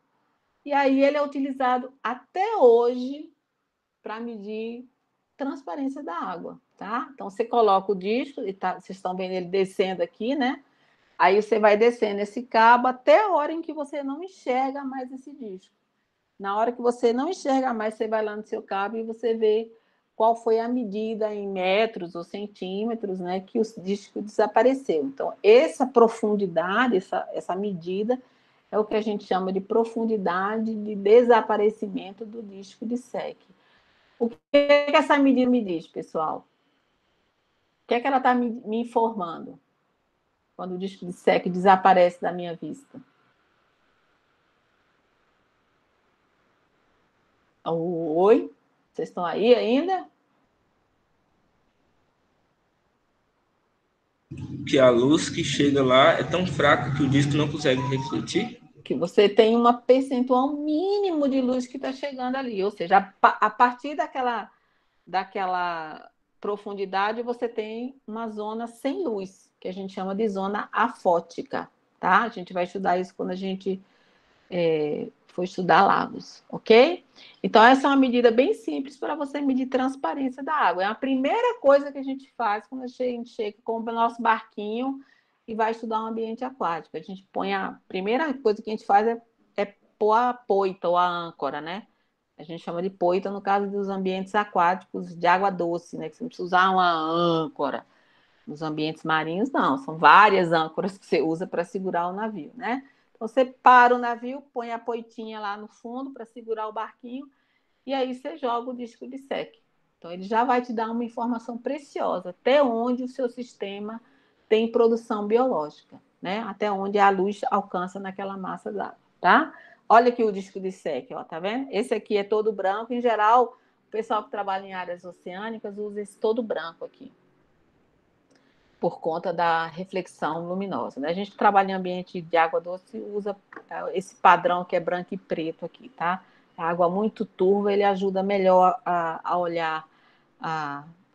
E aí ele é utilizado até hoje para medir transparência da água, tá? Então você coloca o disco, e vocês estão vendo ele descendo aqui, né? Aí você vai descendo esse cabo até a hora em que você não enxerga mais esse disco. Na hora que você não enxerga mais, você vai lá no seu cabo e você vê qual foi a medida em metros ou centímetros, né, que o disco desapareceu. Então, essa profundidade, essa medida, é o que a gente chama de profundidade de desaparecimento do disco de Secchi. O que essa medida me diz, pessoal? O que ela está me informando quando o disco de Secchi desaparece da minha vista? Oi? Vocês estão aí ainda? que a luz que chega lá é tão fraca que o disco não consegue refletir? Que você tem uma percentual mínimo de luz que está chegando ali, ou seja, a partir daquela profundidade você tem uma zona sem luz, que a gente chama de zona afótica, tá? A gente vai estudar isso quando a gente for estudar lagos, ok? Então, essa é uma medida bem simples para você medir transparência da água. É a primeira coisa que a gente faz quando a gente chega com o nosso barquinho e vai estudar um ambiente aquático. A gente põe a primeira coisa que a gente faz é pôr a poita ou a âncora, né? A gente chama de poita no caso dos ambientes aquáticos de água doce, né? Que você não precisa usar uma âncora. Nos ambientes marinhos, não. São várias âncoras que você usa para segurar o navio, né? Então, você para o navio, põe a poitinha lá no fundo para segurar o barquinho e aí você joga o disco de SEC. Então, ele já vai te dar uma informação preciosa até onde o seu sistema tem produção biológica, né? Até onde a luz alcança naquela massa d'água, tá? Olha aqui o disco de SEC, ó, tá vendo? Esse aqui é todo branco. Em geral, o pessoal que trabalha em áreas oceânicas usa esse todo branco aqui, por conta da reflexão luminosa, né? A gente que trabalha em ambiente de água doce usa esse padrão que é branco e preto aqui, tá? A água muito turva, ele ajuda melhor a olhar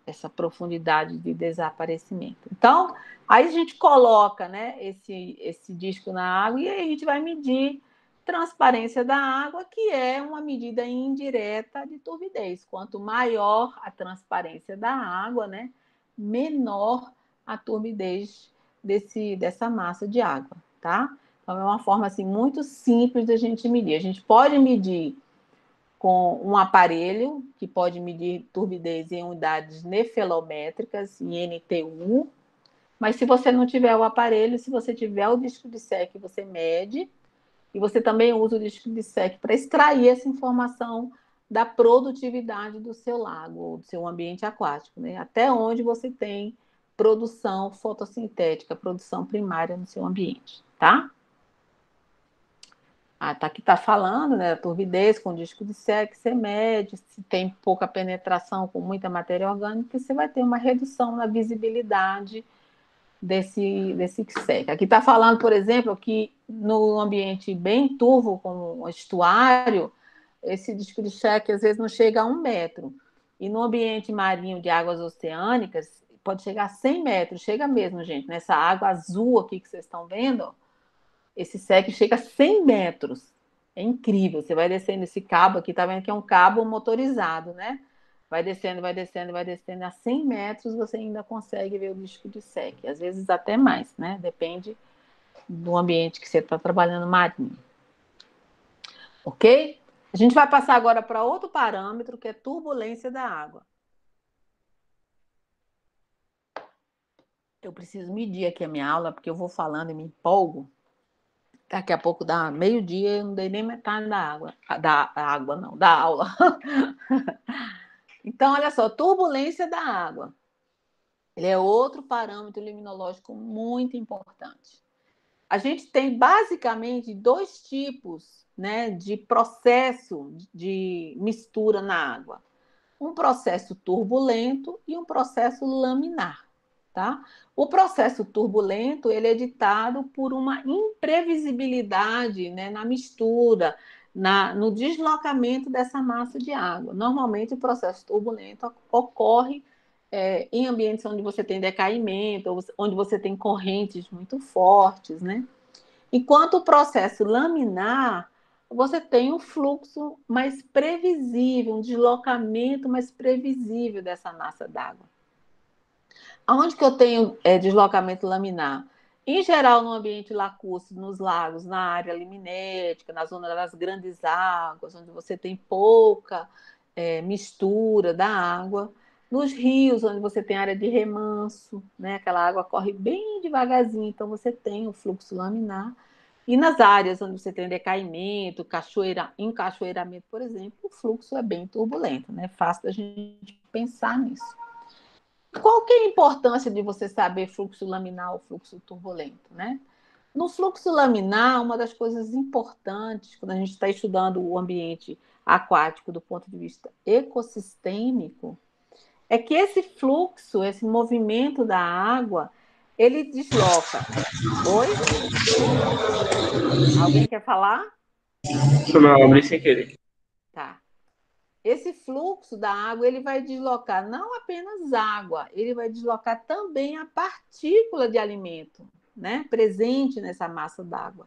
essa profundidade de desaparecimento. Então, aí a gente coloca, né, esse disco na água e aí a gente vai medir transparência da água, que é uma medida indireta de turbidez. Quanto maior a transparência da água, né, menor a turbidez dessa massa de água, tá? Então, é uma forma assim, muito simples da gente medir. A gente pode medir com um aparelho que pode medir turbidez em unidades nefelométricas, em NT1, mas se você não tiver o aparelho, se você tiver o disco de SEC, você mede, e você também usa o disco de SEC para extrair essa informação da produtividade do seu lago, ou do seu ambiente aquático, né? Até onde você tem produção fotossintética, produção primária no seu ambiente, tá? Tá aqui tá falando, né, a turbidez com disco de SEC, você mede, se tem pouca penetração com muita matéria orgânica, você vai ter uma redução na visibilidade desse SEC. Aqui está falando, por exemplo, que no ambiente bem turvo, como um estuário, esse disco de SEC às vezes não chega a 1 metro. E no ambiente marinho de águas oceânicas, pode chegar a 100 metros. Chega mesmo, gente. Nessa água azul aqui que vocês estão vendo, ó, esse SEC chega a 100 metros. É incrível. Você vai descendo esse cabo aqui, tá vendo que é um cabo motorizado, né? Vai descendo, vai descendo, vai descendo. A 100 metros você ainda consegue ver o disco de SEC. Às vezes até mais, né? Depende do ambiente que você está trabalhando marinho. Ok? A gente vai passar agora para outro parâmetro, que é turbulência da água. Eu preciso medir aqui a minha aula, porque eu vou falando e me empolgo. Daqui a pouco dá meio-dia, eu não dei nem metade da água. Da aula. Então, olha só, turbulência da água. Ele é outro parâmetro liminológico muito importante. A gente tem basicamente 2 tipos, né, de processo de mistura na água. Um processo turbulento e um processo laminar, tá? O processo turbulento, ele é ditado por uma imprevisibilidade, né, na mistura, no deslocamento dessa massa de água. Normalmente, o processo turbulento ocorre em ambientes onde você tem decaimento, onde você tem correntes muito fortes, né? Enquanto o processo laminar, você tem um fluxo mais previsível, um deslocamento mais previsível dessa massa d'água. Aonde que eu tenho deslocamento laminar? Em geral, no ambiente lacustre, nos lagos, na área liminética, na zona das grandes águas, onde você tem pouca mistura da água. Nos rios, onde você tem área de remanso, né? Aquela água corre bem devagarzinho, então você tem o fluxo laminar. E nas áreas onde você tem decaimento, encachoeiramento, por exemplo, o fluxo é bem turbulento, né? Fácil da gente pensar nisso. Qual que é a importância de você saber fluxo laminar ou fluxo turbulento, né? No fluxo laminar, uma das coisas importantes, quando a gente está estudando o ambiente aquático do ponto de vista ecossistêmico, é que esse fluxo, esse movimento da água, ele desloca. Oi? Alguém quer falar? Foi mal, abri sem querer. Tá. Esse fluxo da água, ele vai deslocar não apenas água, ele vai deslocar também a partícula de alimento, né, presente nessa massa d'água.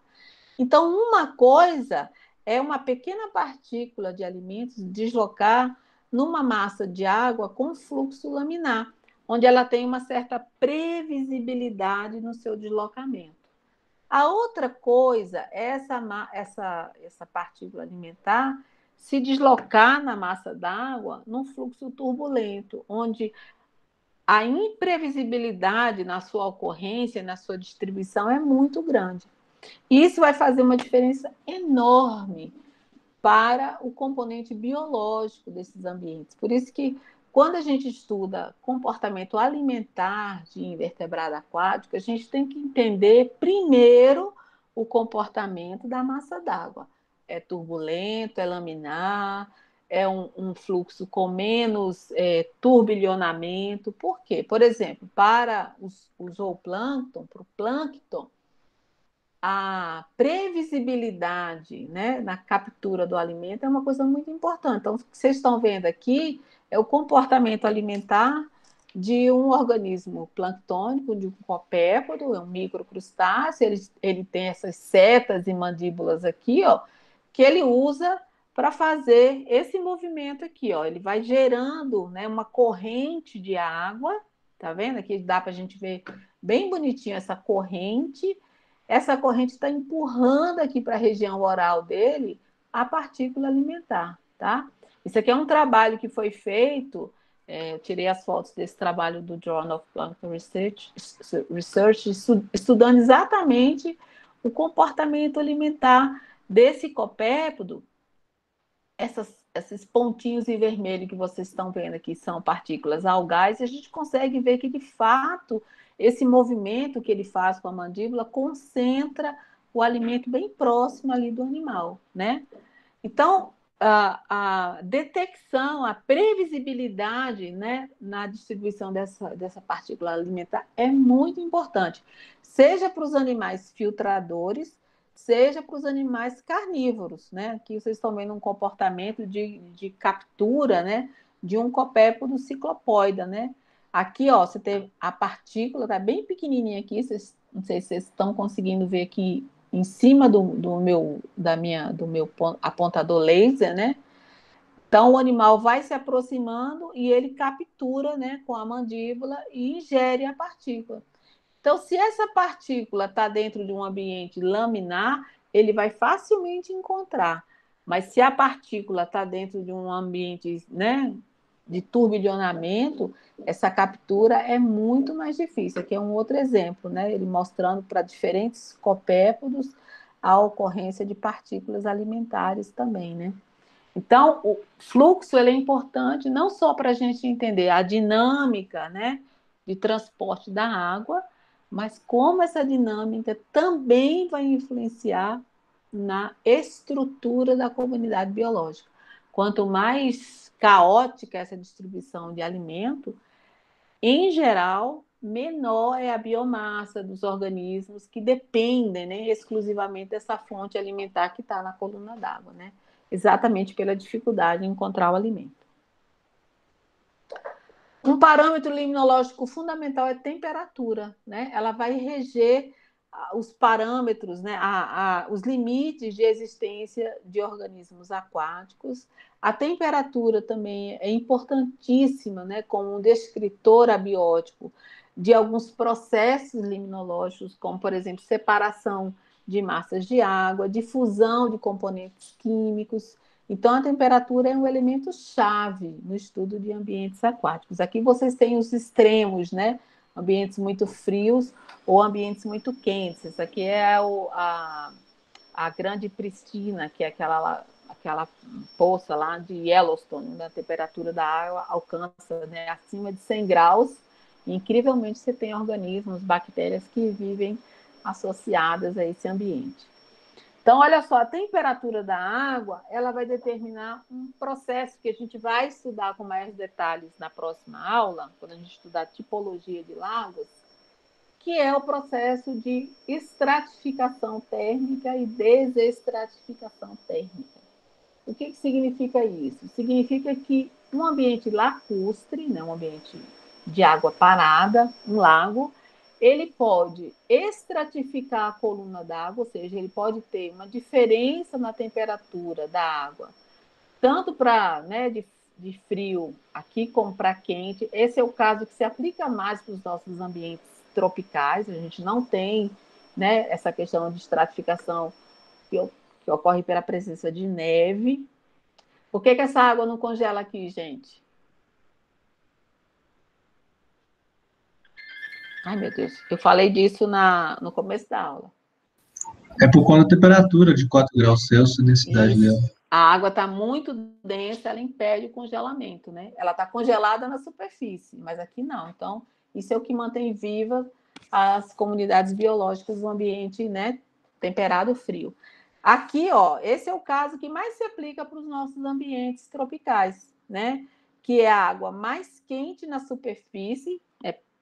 Então, uma coisa é uma pequena partícula de alimentos deslocar numa massa de água com fluxo laminar, onde ela tem uma certa previsibilidade no seu deslocamento. A outra coisa é essa partícula alimentar se deslocar na massa d'água num fluxo turbulento, onde a imprevisibilidade na sua ocorrência, na sua distribuição é muito grande. Isso vai fazer uma diferença enorme para o componente biológico desses ambientes. Por isso que, quando a gente estuda comportamento alimentar de invertebrado aquático, a gente tem que entender primeiro o comportamento da massa d'água. É turbulento, é laminar, é um fluxo com menos turbilhonamento. Por quê? Por exemplo, para o zooplâncton, para o plâncton, a previsibilidade, né, na captura do alimento é uma coisa muito importante. Então, o que vocês estão vendo aqui é o comportamento alimentar de um organismo planctônico, de um copépodo, é um microcrustáceo, ele tem essas setas e mandíbulas aqui, ó, que ele usa para fazer esse movimento aqui, ó. Ele vai gerando, né, uma corrente de água, tá vendo? Aqui dá para a gente ver bem bonitinho essa corrente. Essa corrente está empurrando aqui para a região oral dele a partícula alimentar, tá? Isso aqui é um trabalho que foi feito, eu tirei as fotos desse trabalho do Journal of Plankton Research, estudando exatamente o comportamento alimentar desse copépodo. Esses pontinhos em vermelho que vocês estão vendo aqui são partículas algais, e a gente consegue ver que, de fato, esse movimento que ele faz com a mandíbula concentra o alimento bem próximo ali do animal, né? Então, a detecção, a previsibilidade, né, na distribuição dessa partícula alimentar é muito importante, seja para os animais filtradores, seja para os animais carnívoros, né? Aqui vocês estão vendo um comportamento de captura, né, de um copépodo ciclopoida, né? Aqui, ó, você tem a partícula, tá bem pequenininha aqui, não sei se vocês estão conseguindo ver aqui em cima do meu apontador laser, né? Então, o animal vai se aproximando e ele captura, né, com a mandíbula e ingere a partícula. Então, se essa partícula está dentro de um ambiente laminar, ele vai facilmente encontrar. Mas se a partícula está dentro de um ambiente, né, de turbilhonamento, essa captura é muito mais difícil. Aqui é um outro exemplo, né? Ele mostrando para diferentes copépodos a ocorrência de partículas alimentares também, né? Então, o fluxo ele é importante não só para a gente entender a dinâmica, né, de transporte da água, mas como essa dinâmica também vai influenciar na estrutura da comunidade biológica. Quanto mais caótica essa distribuição de alimento, em geral, menor é a biomassa dos organismos que dependem, né, exclusivamente dessa fonte alimentar que está na coluna d'água, né? Exatamente pela dificuldade em encontrar o alimento. Um parâmetro limnológico fundamental é a temperatura, né? Ela vai reger os parâmetros, né? Os limites de existência de organismos aquáticos. A temperatura também é importantíssima, né? Como um descritor abiótico de alguns processos limnológicos, como, por exemplo, separação de massas de água, difusão de componentes químicos. Então, a temperatura é um elemento chave no estudo de ambientes aquáticos. Aqui vocês têm os extremos, né? Ambientes muito frios ou ambientes muito quentes. Essa aqui é a Grande Pristina, que é aquela poça lá de Yellowstone, onde a temperatura da água alcança, né, acima de 100 graus. E, incrivelmente, você tem organismos, bactérias que vivem associadas a esse ambiente. Então, olha só, a temperatura da água, ela vai determinar um processo que a gente vai estudar com mais detalhes na próxima aula, quando a gente estudar tipologia de lagos, que é o processo de estratificação térmica e desestratificação térmica. O que significa isso? Significa que um ambiente lacustre, né, um ambiente de água parada, um lago, ele pode estratificar a coluna d'água, ou seja, ele pode ter uma diferença na temperatura da água, tanto para, né, de frio aqui como para quente. Esse é o caso que se aplica mais para os nossos ambientes tropicais. A gente não tem, né, essa questão de estratificação que ocorre pela presença de neve. Por que essa água não congela aqui, gente? Ai, meu Deus, eu falei disso no começo da aula. É por conta da temperatura de 4 graus Celsius, a densidade dela. A água está muito densa, ela impede o congelamento, né? Ela está congelada na superfície, mas aqui não. Então, isso é o que mantém viva as comunidades biológicas do ambiente, né, temperado frio. Aqui, ó, esse é o caso que mais se aplica para os nossos ambientes tropicais, né? Que é a água mais quente na superfície,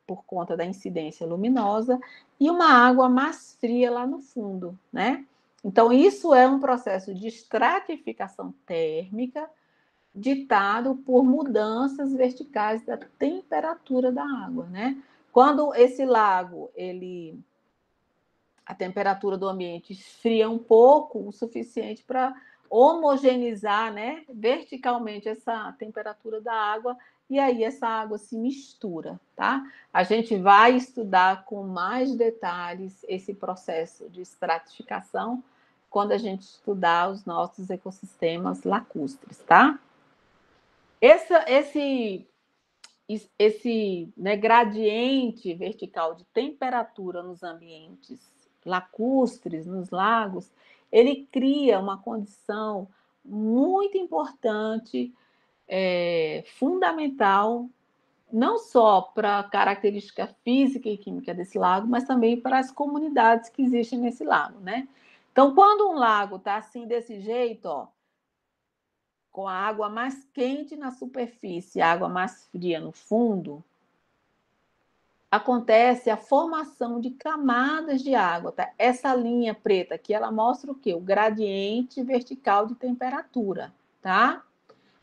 por conta da incidência luminosa, e uma água mais fria lá no fundo, né? Então, isso é um processo de estratificação térmica ditado por mudanças verticais da temperatura da água, né? Quando esse lago, a temperatura do ambiente esfria um pouco, o suficiente para homogeneizar, né, verticalmente essa temperatura da água, e aí essa água se mistura, tá? A gente vai estudar com mais detalhes esse processo de estratificação quando a gente estudar os nossos ecossistemas lacustres, tá? Esse né, gradiente vertical de temperatura nos ambientes lacustres, nos lagos, ele cria uma condição muito importante, fundamental, não só para a característica física e química desse lago, mas também para as comunidades que existem nesse lago, né? Então, quando um lago está assim, desse jeito, ó, com a água mais quente na superfície, a água mais fria no fundo, acontece a formação de camadas de água, tá? Essa linha preta aqui, ela mostra o quê? O gradiente vertical de temperatura, tá?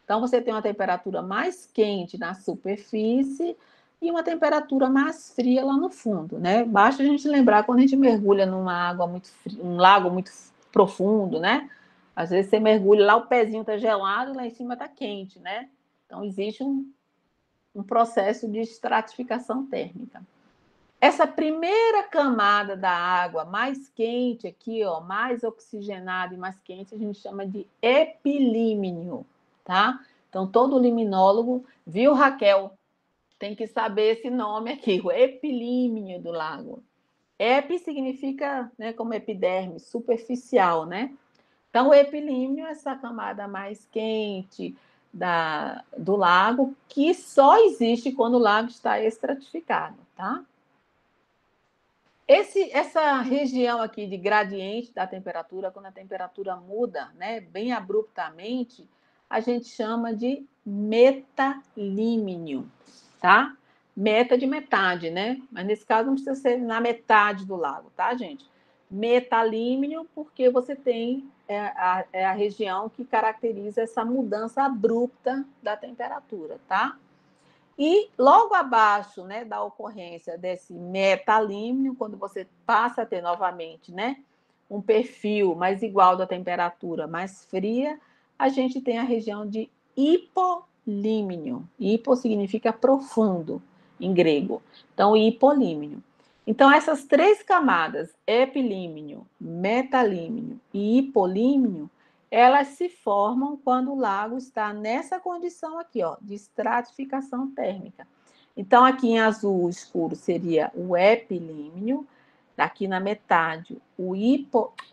Então, você tem uma temperatura mais quente na superfície e uma temperatura mais fria lá no fundo, né? Basta a gente lembrar quando a gente mergulha numa água muito fria, um lago muito profundo, né? Às vezes você mergulha lá, o pezinho está gelado e lá em cima está quente, né? Então, existe um processo de estratificação térmica. Essa primeira camada da água mais quente aqui, ó, mais oxigenada e mais quente, a gente chama de epilímnio, tá? Então, todo liminólogo, viu, Raquel? Tem que saber esse nome aqui, o epilímnio do lago. Epi significa, né, como epiderme, superficial, né? Então, o epilímnio é essa camada mais quente do lago, que só existe quando o lago está estratificado, tá? Essa região aqui de gradiente da temperatura, quando a temperatura muda, né, bem abruptamente, a gente chama de metalímnio, tá? Meta de metade, né? Mas nesse caso não precisa ser na metade do lago, tá, gente? Metalímnio, porque você tem a região que caracteriza essa mudança abrupta da temperatura, tá? E logo abaixo, né, da ocorrência desse metalímnio, quando você passa a ter novamente, né, um perfil mais igual da temperatura mais fria, a gente tem a região de hipolímnio. Hipo significa profundo em grego. Então, hipolímnio. Então, essas três camadas, epilímnio, metalímnio e hipolímnio, elas se formam quando o lago está nessa condição aqui, ó, de estratificação térmica. Então, aqui em azul escuro seria o epilímnio, aqui na metade o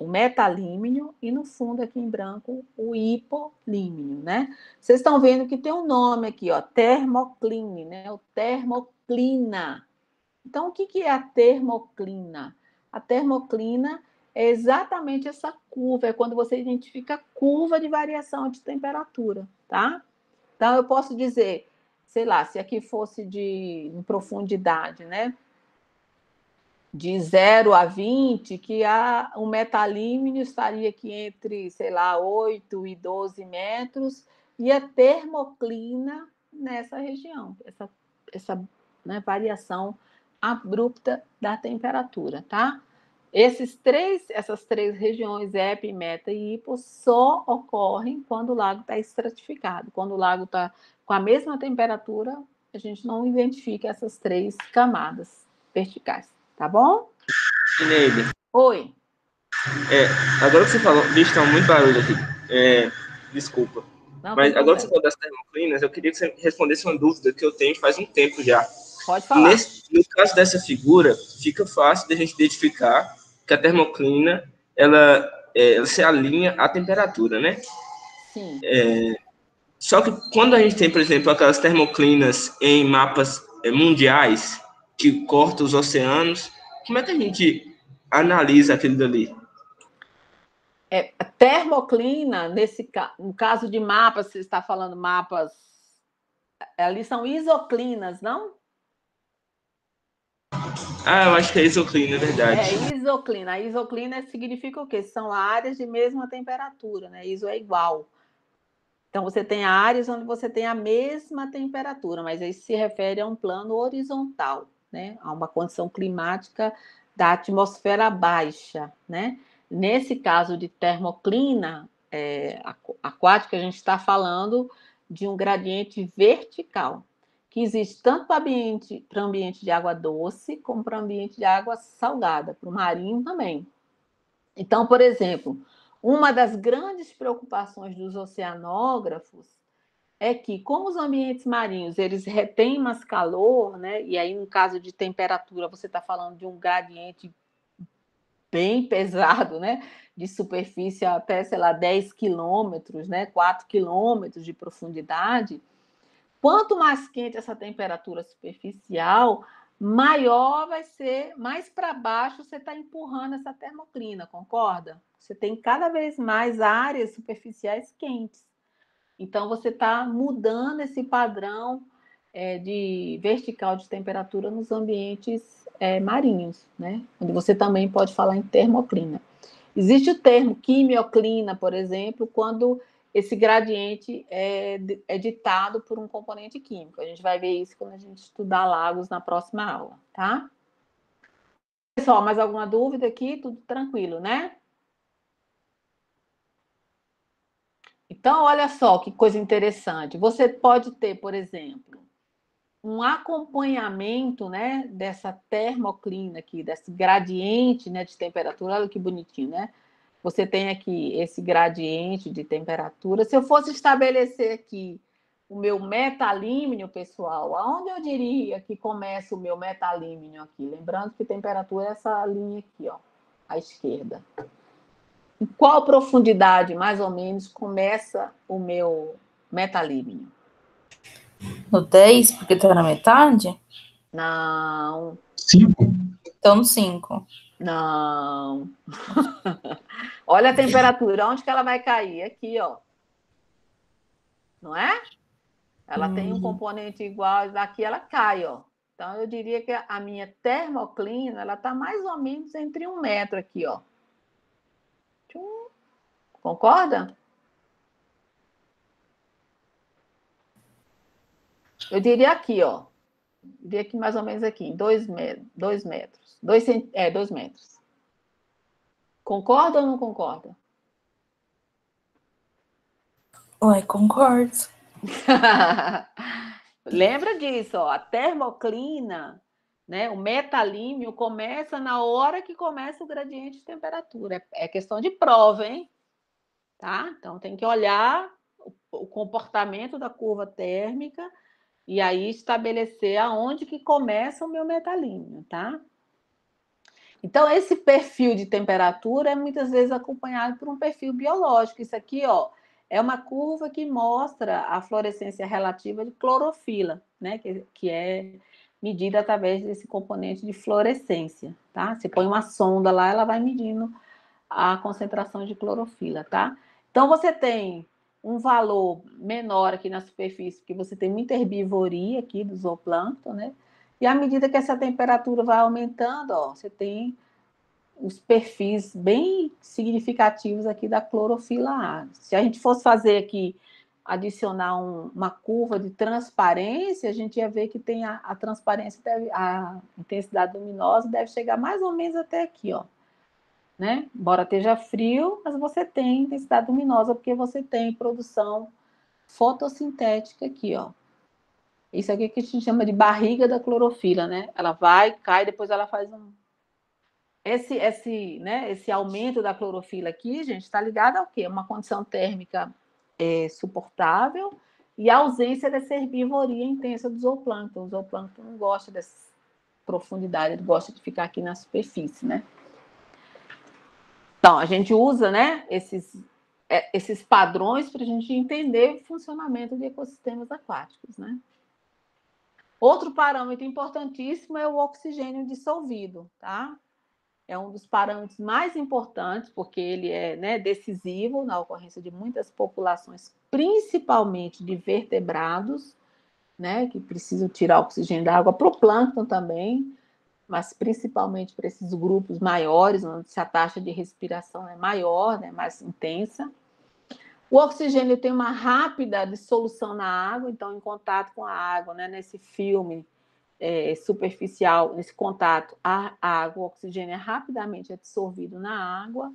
metalímnio e no fundo aqui em branco o hipolímnio, né? Vocês estão vendo que tem um nome aqui, ó, termocline, né? O termoclina. Então, o que é a termoclina? A termoclina é exatamente essa curva, é quando você identifica a curva de variação de temperatura, tá? Então, eu posso dizer, sei lá, se aqui fosse em profundidade, né? de 0 a 20, que o metalímnio estaria aqui entre, sei lá, 8 e 12 metros, e a termoclina nessa região, essa né, variação abrupta da temperatura, tá? Essas três regiões, epi, meta e hipo, só ocorrem quando o lago está estratificado. Quando o lago está com a mesma temperatura, a gente não identifica essas 3 camadas verticais, tá bom? Neide, Oi. agora que você falou, bicho, tá muito barulho aqui. Desculpa. Não Mas tem agora que você problema. falou das termoclinas, eu queria que você respondesse uma dúvida que eu tenho faz um tempo já. Pode falar. No caso dessa figura, fica fácil de a gente identificar que a termoclina ela se alinha à temperatura, né? Sim. Só que quando a gente tem, por exemplo, aquelas termoclinas em mapas mundiais que cortam os oceanos, como é que a gente analisa aquilo dali? A termoclina, no caso de mapas, você está falando mapas, ali são isoclinas, não? Eu acho que é isoclina, é verdade. Isoclina. A isoclina significa o quê? São áreas de mesma temperatura, né? Iso é igual. Então, você tem áreas onde você tem a mesma temperatura, mas isso se refere a um plano horizontal, né? A uma condição climática da atmosfera baixa, né? Nesse caso de termoclina aquática, a gente está falando de um gradiente vertical, que existe tanto para o ambiente de água doce, como para o ambiente de água salgada, para o marinho também. Então, por exemplo, uma das grandes preocupações dos oceanógrafos é que, como os ambientes marinhos eles retêm mais calor, né? E aí, no caso de temperatura, você está falando de um gradiente bem pesado, né? De superfície até, sei lá, 10 quilômetros, né? 4 quilômetros de profundidade. Quanto mais quente essa temperatura superficial, maior vai ser, mais para baixo você está empurrando essa termoclina, concorda? Você tem cada vez mais áreas superficiais quentes. Então, você está mudando esse padrão de vertical de temperatura nos ambientes marinhos, né? Onde você também pode falar em termoclina. Existe o termo quimioclina, por exemplo, quando esse gradiente é ditado por um componente químico. A gente vai ver isso quando a gente estudar lagos na próxima aula, tá? Pessoal, mais alguma dúvida aqui? Tudo tranquilo, né? Então, olha só que coisa interessante. Você pode ter, por exemplo, um acompanhamento, né, dessa termoclina aqui, desse gradiente, né, de temperatura. Olha que bonitinho, né? Você tem aqui esse gradiente de temperatura. Se eu fosse estabelecer aqui o meu metalímnio, pessoal, aonde eu diria que começa o meu metalímnio aqui? Lembrando que temperatura é essa linha aqui, ó, à esquerda. Em qual profundidade, mais ou menos, começa o meu metalímnio? No 10, porque tá na metade? Não. 5? Então no 5. Não. Olha a temperatura, onde que ela vai cair? Aqui, ó. Não é? Ela tem um componente igual, daqui ela cai, ó. Então, eu diria que a minha termoclina, ela está mais ou menos entre 1 metro aqui, ó. Concorda? Eu diria aqui, ó. Eu diria aqui mais ou menos aqui, em 2 metros. 2 metros. 2 metros. Concorda ou não concorda? Ué, concordo. Lembra disso, ó, a termoclina, né, o metalímnio começa na hora que começa o gradiente de temperatura. É questão de prova, hein? Tá? Então tem que olhar o comportamento da curva térmica e aí estabelecer aonde que começa o meu metalímnio, tá? Então esse perfil de temperatura é muitas vezes acompanhado por um perfil biológico. Isso aqui, ó, é uma curva que mostra a fluorescência relativa de clorofila, né? Que é medida através desse componente de fluorescência, tá? Você põe uma sonda lá, ela vai medindo a concentração de clorofila, tá? Então, você tem um valor menor aqui na superfície, porque você tem muita herbivoria aqui do zooplâncton, né? E à medida que essa temperatura vai aumentando, ó, você tem os perfis bem significativos aqui da clorofila A. Se a gente fosse fazer aqui, adicionar uma curva de transparência, a gente ia ver que tem a transparência, a intensidade luminosa deve chegar mais ou menos até aqui, ó. Né? Embora esteja frio, mas você tem intensidade luminosa, porque você tem produção fotossintética aqui, ó. Isso aqui que a gente chama de barriga da clorofila, né? Ela vai, cai, depois ela faz esse aumento da clorofila aqui, gente, está ligado ao quê? Uma condição térmica suportável e a ausência dessa herbivoria intensa do zooplâncton. O zooplâncton não gosta dessa profundidade, ele gosta de ficar aqui na superfície, né? Então, a gente usa, né, esses padrões para a gente entender o funcionamento de ecossistemas aquáticos, né? Outro parâmetro importantíssimo é o oxigênio dissolvido, tá? É um dos parâmetros mais importantes, porque ele é, né, decisivo na ocorrência de muitas populações, principalmente de vertebrados, né, que precisam tirar oxigênio da água, para o plâncton também, mas principalmente para esses grupos maiores, onde a taxa de respiração é maior, né, mais intensa. O oxigênio tem uma rápida dissolução na água, então, em contato com a água, né, nesse filme superficial, nesse contato, a água, o oxigênio é rapidamente absorvido na água,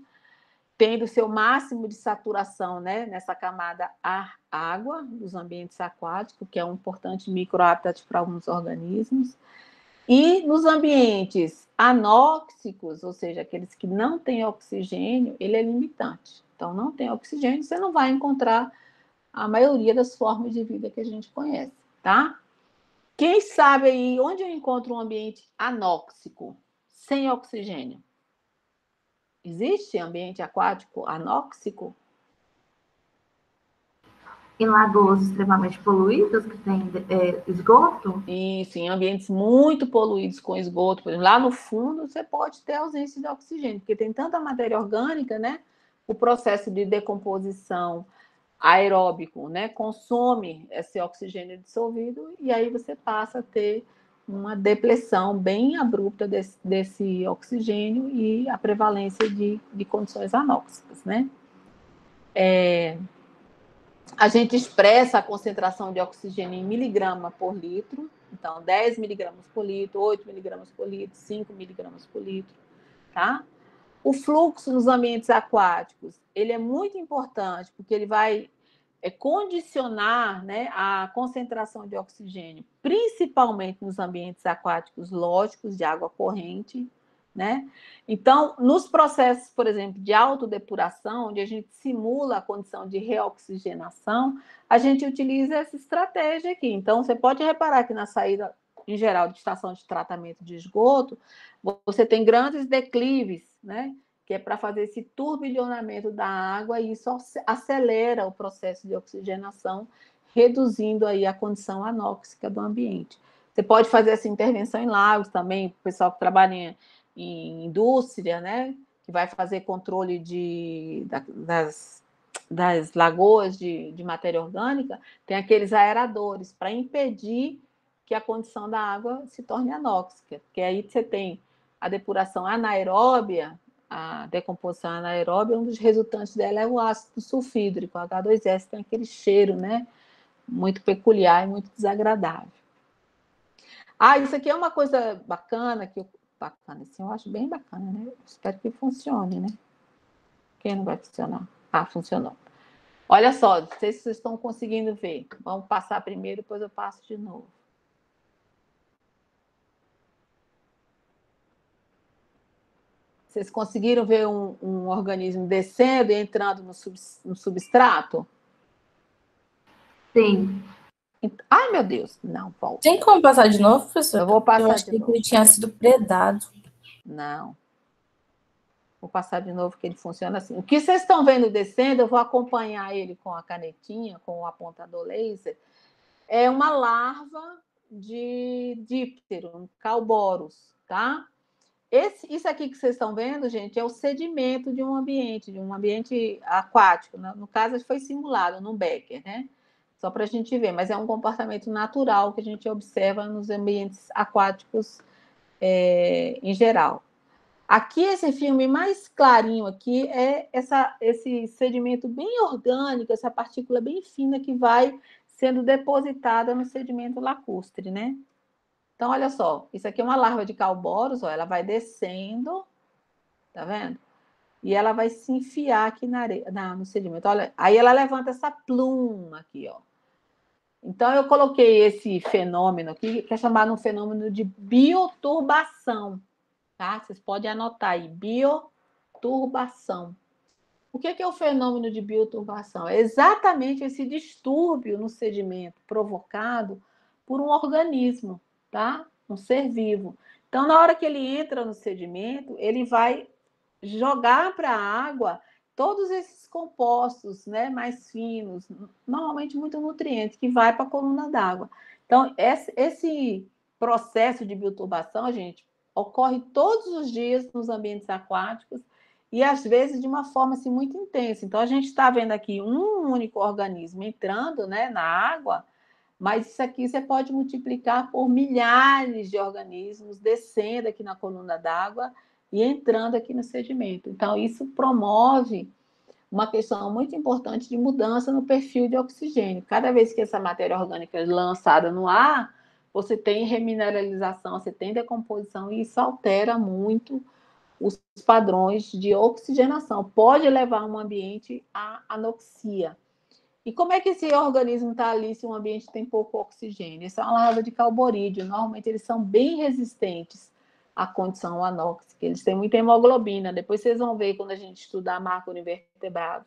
tendo seu máximo de saturação, né, nessa camada ar-água dos ambientes aquáticos, que é um importante microhábitat para alguns organismos. E nos ambientes anóxicos, ou seja, aqueles que não têm oxigênio, ele é limitante. Então, não tem oxigênio, você não vai encontrar a maioria das formas de vida que a gente conhece, tá? Quem sabe aí onde eu encontro um ambiente anóxico, sem oxigênio? Existe ambiente aquático anóxico? Em lagoas extremamente poluídas, que tem esgoto? Isso, em ambientes muito poluídos com esgoto, por exemplo, lá no fundo você pode ter ausência de oxigênio, porque tem tanta matéria orgânica, né? O processo de decomposição aeróbico, né? Consome esse oxigênio dissolvido e aí você passa a ter uma depressão bem abrupta desse oxigênio e a prevalência de condições anóxicas, né? A gente expressa a concentração de oxigênio em miligrama por litro, então 10 miligramas por litro, 8 miligramas por litro, 5 miligramas por litro, tá? O fluxo nos ambientes aquáticos, ele é muito importante, porque ele vai condicionar, né, a concentração de oxigênio, principalmente nos ambientes aquáticos lógicos de água corrente, né? Então, nos processos, por exemplo, de autodepuração, onde a gente simula a condição de reoxigenação, a gente utiliza essa estratégia aqui. Então, você pode reparar que na saída, em geral, de estação de tratamento de esgoto, você tem grandes declives, né? Que é para fazer esse turbilhonamento da água, e isso acelera o processo de oxigenação, reduzindo aí a condição anóxica do ambiente. Você pode fazer essa intervenção em lagos também, o pessoal que trabalha em indústria, né, que vai fazer controle das lagoas de matéria orgânica, tem aqueles aeradores para impedir que a condição da água se torne anóxica, porque aí você tem a depuração anaeróbia, a decomposição anaeróbia, um dos resultantes dela é o ácido sulfídrico, H2S, tem aquele cheiro, né, muito peculiar e muito desagradável. Isso aqui é uma coisa bacana, assim, eu acho bem bacana, né? Espero que funcione, né? Quem não vai funcionar? Funcionou. Olha só, não sei se vocês estão conseguindo ver. Vamos passar primeiro, depois eu passo de novo. Vocês conseguiram ver um organismo descendo e entrando no substrato? Sim. Ai, meu Deus. Não, volta. Tem como passar de novo, professor? Eu vou passar de novo. Que ele tinha sido predado. Não. Vou passar de novo, que ele funciona assim. O que vocês estão vendo descendo, eu vou acompanhar ele com a canetinha, com o apontador laser. É uma larva de díptero, um Calborus, tá? Isso aqui que vocês estão vendo, gente, é o sedimento de um ambiente aquático. No caso, foi simulado num becker, né? Só para a gente ver, mas é um comportamento natural que a gente observa nos ambientes aquáticos em geral. Aqui, esse filme mais clarinho aqui é esse sedimento bem orgânico, essa partícula bem fina que vai sendo depositada no sedimento lacustre, né? Então, olha só, isso aqui é uma larva de Calboros, ó, ela vai descendo, tá vendo? E ela vai se enfiar aqui na areia, no sedimento. Olha, aí ela levanta essa pluma aqui, ó. Então, eu coloquei esse fenômeno aqui, que é chamado um fenômeno de bioturbação, tá? Vocês podem anotar aí, bioturbação. O que é o fenômeno de bioturbação? É exatamente esse distúrbio no sedimento provocado por um organismo, tá? Um ser vivo. Então, na hora que ele entra no sedimento, ele vai jogar para a água todos esses compostos, né, mais finos, normalmente muito nutrientes, que vai para a coluna d'água. Então, esse processo de bioturbação, gente, ocorre todos os dias nos ambientes aquáticos e, às vezes, de uma forma assim, muito intensa. Então, a gente está vendo aqui um único organismo entrando, né, na água, mas isso aqui você pode multiplicar por milhares de organismos descendo aqui na coluna d'água e entrando aqui no sedimento. Então, isso promove uma questão muito importante de mudança no perfil de oxigênio. Cada vez que essa matéria orgânica é lançada no ar, você tem remineralização, você tem decomposição, e isso altera muito os padrões de oxigenação. Pode levar um ambiente à anoxia. E como é que esse organismo está ali se o ambiente tem pouco oxigênio? Essa é uma larva de calborídeo. Normalmente eles são bem resistentes à condição anóxica. Eles têm muita hemoglobina. Depois vocês vão ver quando a gente estudar macroinvertebrados.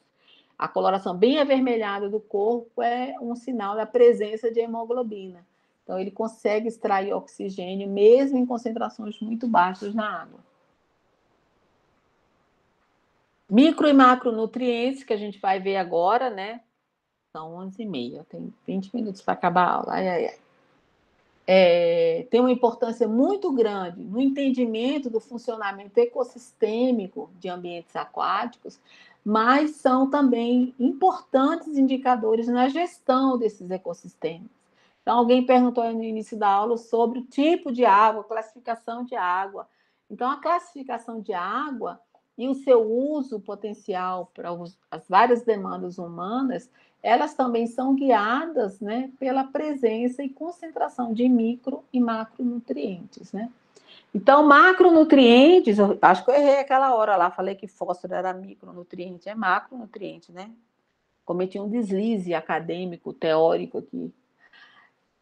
A coloração bem avermelhada do corpo é um sinal da presença de hemoglobina. Então ele consegue extrair oxigênio mesmo em concentrações muito baixas na água. Micro e macronutrientes, que a gente vai ver agora, né? São 11h30, tem 20 minutos para acabar a aula. Tem uma importância muito grande no entendimento do funcionamento ecossistêmico de ambientes aquáticos, mas são também importantes indicadores na gestão desses ecossistemas. Então, alguém perguntou aí no início da aula sobre o tipo de água, classificação de água. Então, a classificação de água e o seu uso potencial para as várias demandas humanas, elas também são guiadas, né, pela presença e concentração de micro e macronutrientes, né? Então, macronutrientes, acho que eu errei aquela hora lá, falei que fósforo era micronutriente, é macronutriente, né? Cometi um deslize acadêmico, teórico aqui.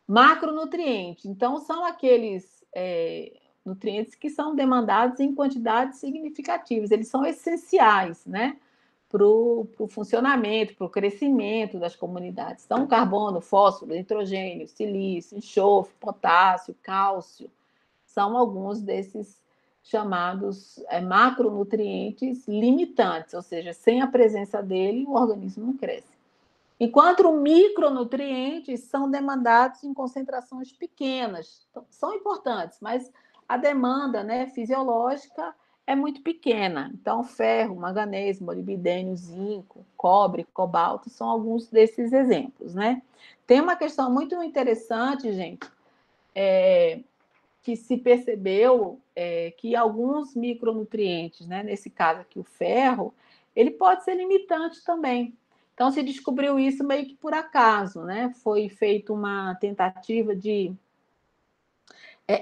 Macronutriente, então, são aqueles nutrientes que são demandados em quantidades significativas, eles são essenciais, né, para o funcionamento, para o crescimento das comunidades. Então, carbono, fósforo, nitrogênio, silício, enxofre, potássio, cálcio, são alguns desses chamados macronutrientes limitantes, ou seja, sem a presença dele, o organismo não cresce. Enquanto micronutrientes são demandados em concentrações pequenas, então, são importantes, mas a demanda, né, fisiológica é muito pequena. Então, ferro, manganês, molibdênio, zinco, cobre, cobalto são alguns desses exemplos, né? Tem uma questão muito interessante, gente, que se percebeu que alguns micronutrientes, né, nesse caso aqui o ferro, ele pode ser limitante também. Então, se descobriu isso meio que por acaso, né? Foi feita uma tentativa de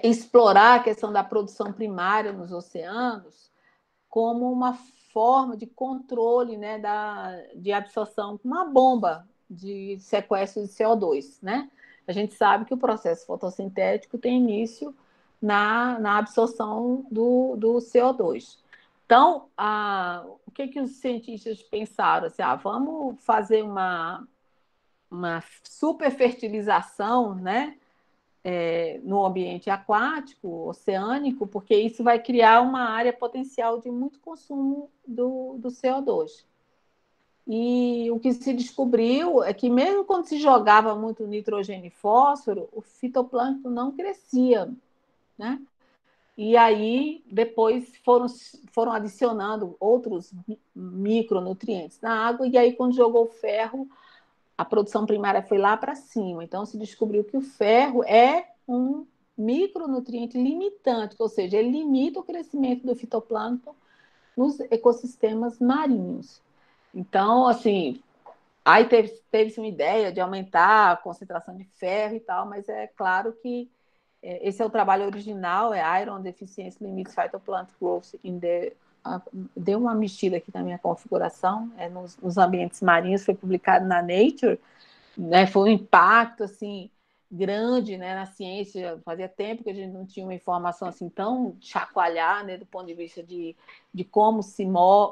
explorar a questão da produção primária nos oceanos como uma forma de controle, né, de absorção, uma bomba de sequestro de CO2, né? A gente sabe que o processo fotossintético tem início na absorção do CO2. Então, o que os cientistas pensaram? Assim, vamos fazer uma superfertilização, né, no ambiente aquático, oceânico, porque isso vai criar uma área potencial de muito consumo do CO2. E o que se descobriu é que mesmo quando se jogava muito nitrogênio e fósforo, o fitoplâncton não crescia, né? E aí, depois, foram adicionando outros micronutrientes na água, e aí, quando jogou ferro, a produção primária foi lá para cima. Então, se descobriu que o ferro é um micronutriente limitante, ou seja, ele limita o crescimento do fitoplâncton nos ecossistemas marinhos. Então, assim, aí teve-se uma ideia de aumentar a concentração de ferro e tal, mas é claro que esse é o trabalho original, é Iron Deficiency Limits Phytoplankton Growth in the... Deu uma mexida aqui na minha configuração, nos ambientes marinhos, foi publicado na Nature, né, foi um impacto, assim, grande, né, na ciência. Fazia tempo que a gente não tinha uma informação assim tão chacoalhar, né, do ponto de vista de como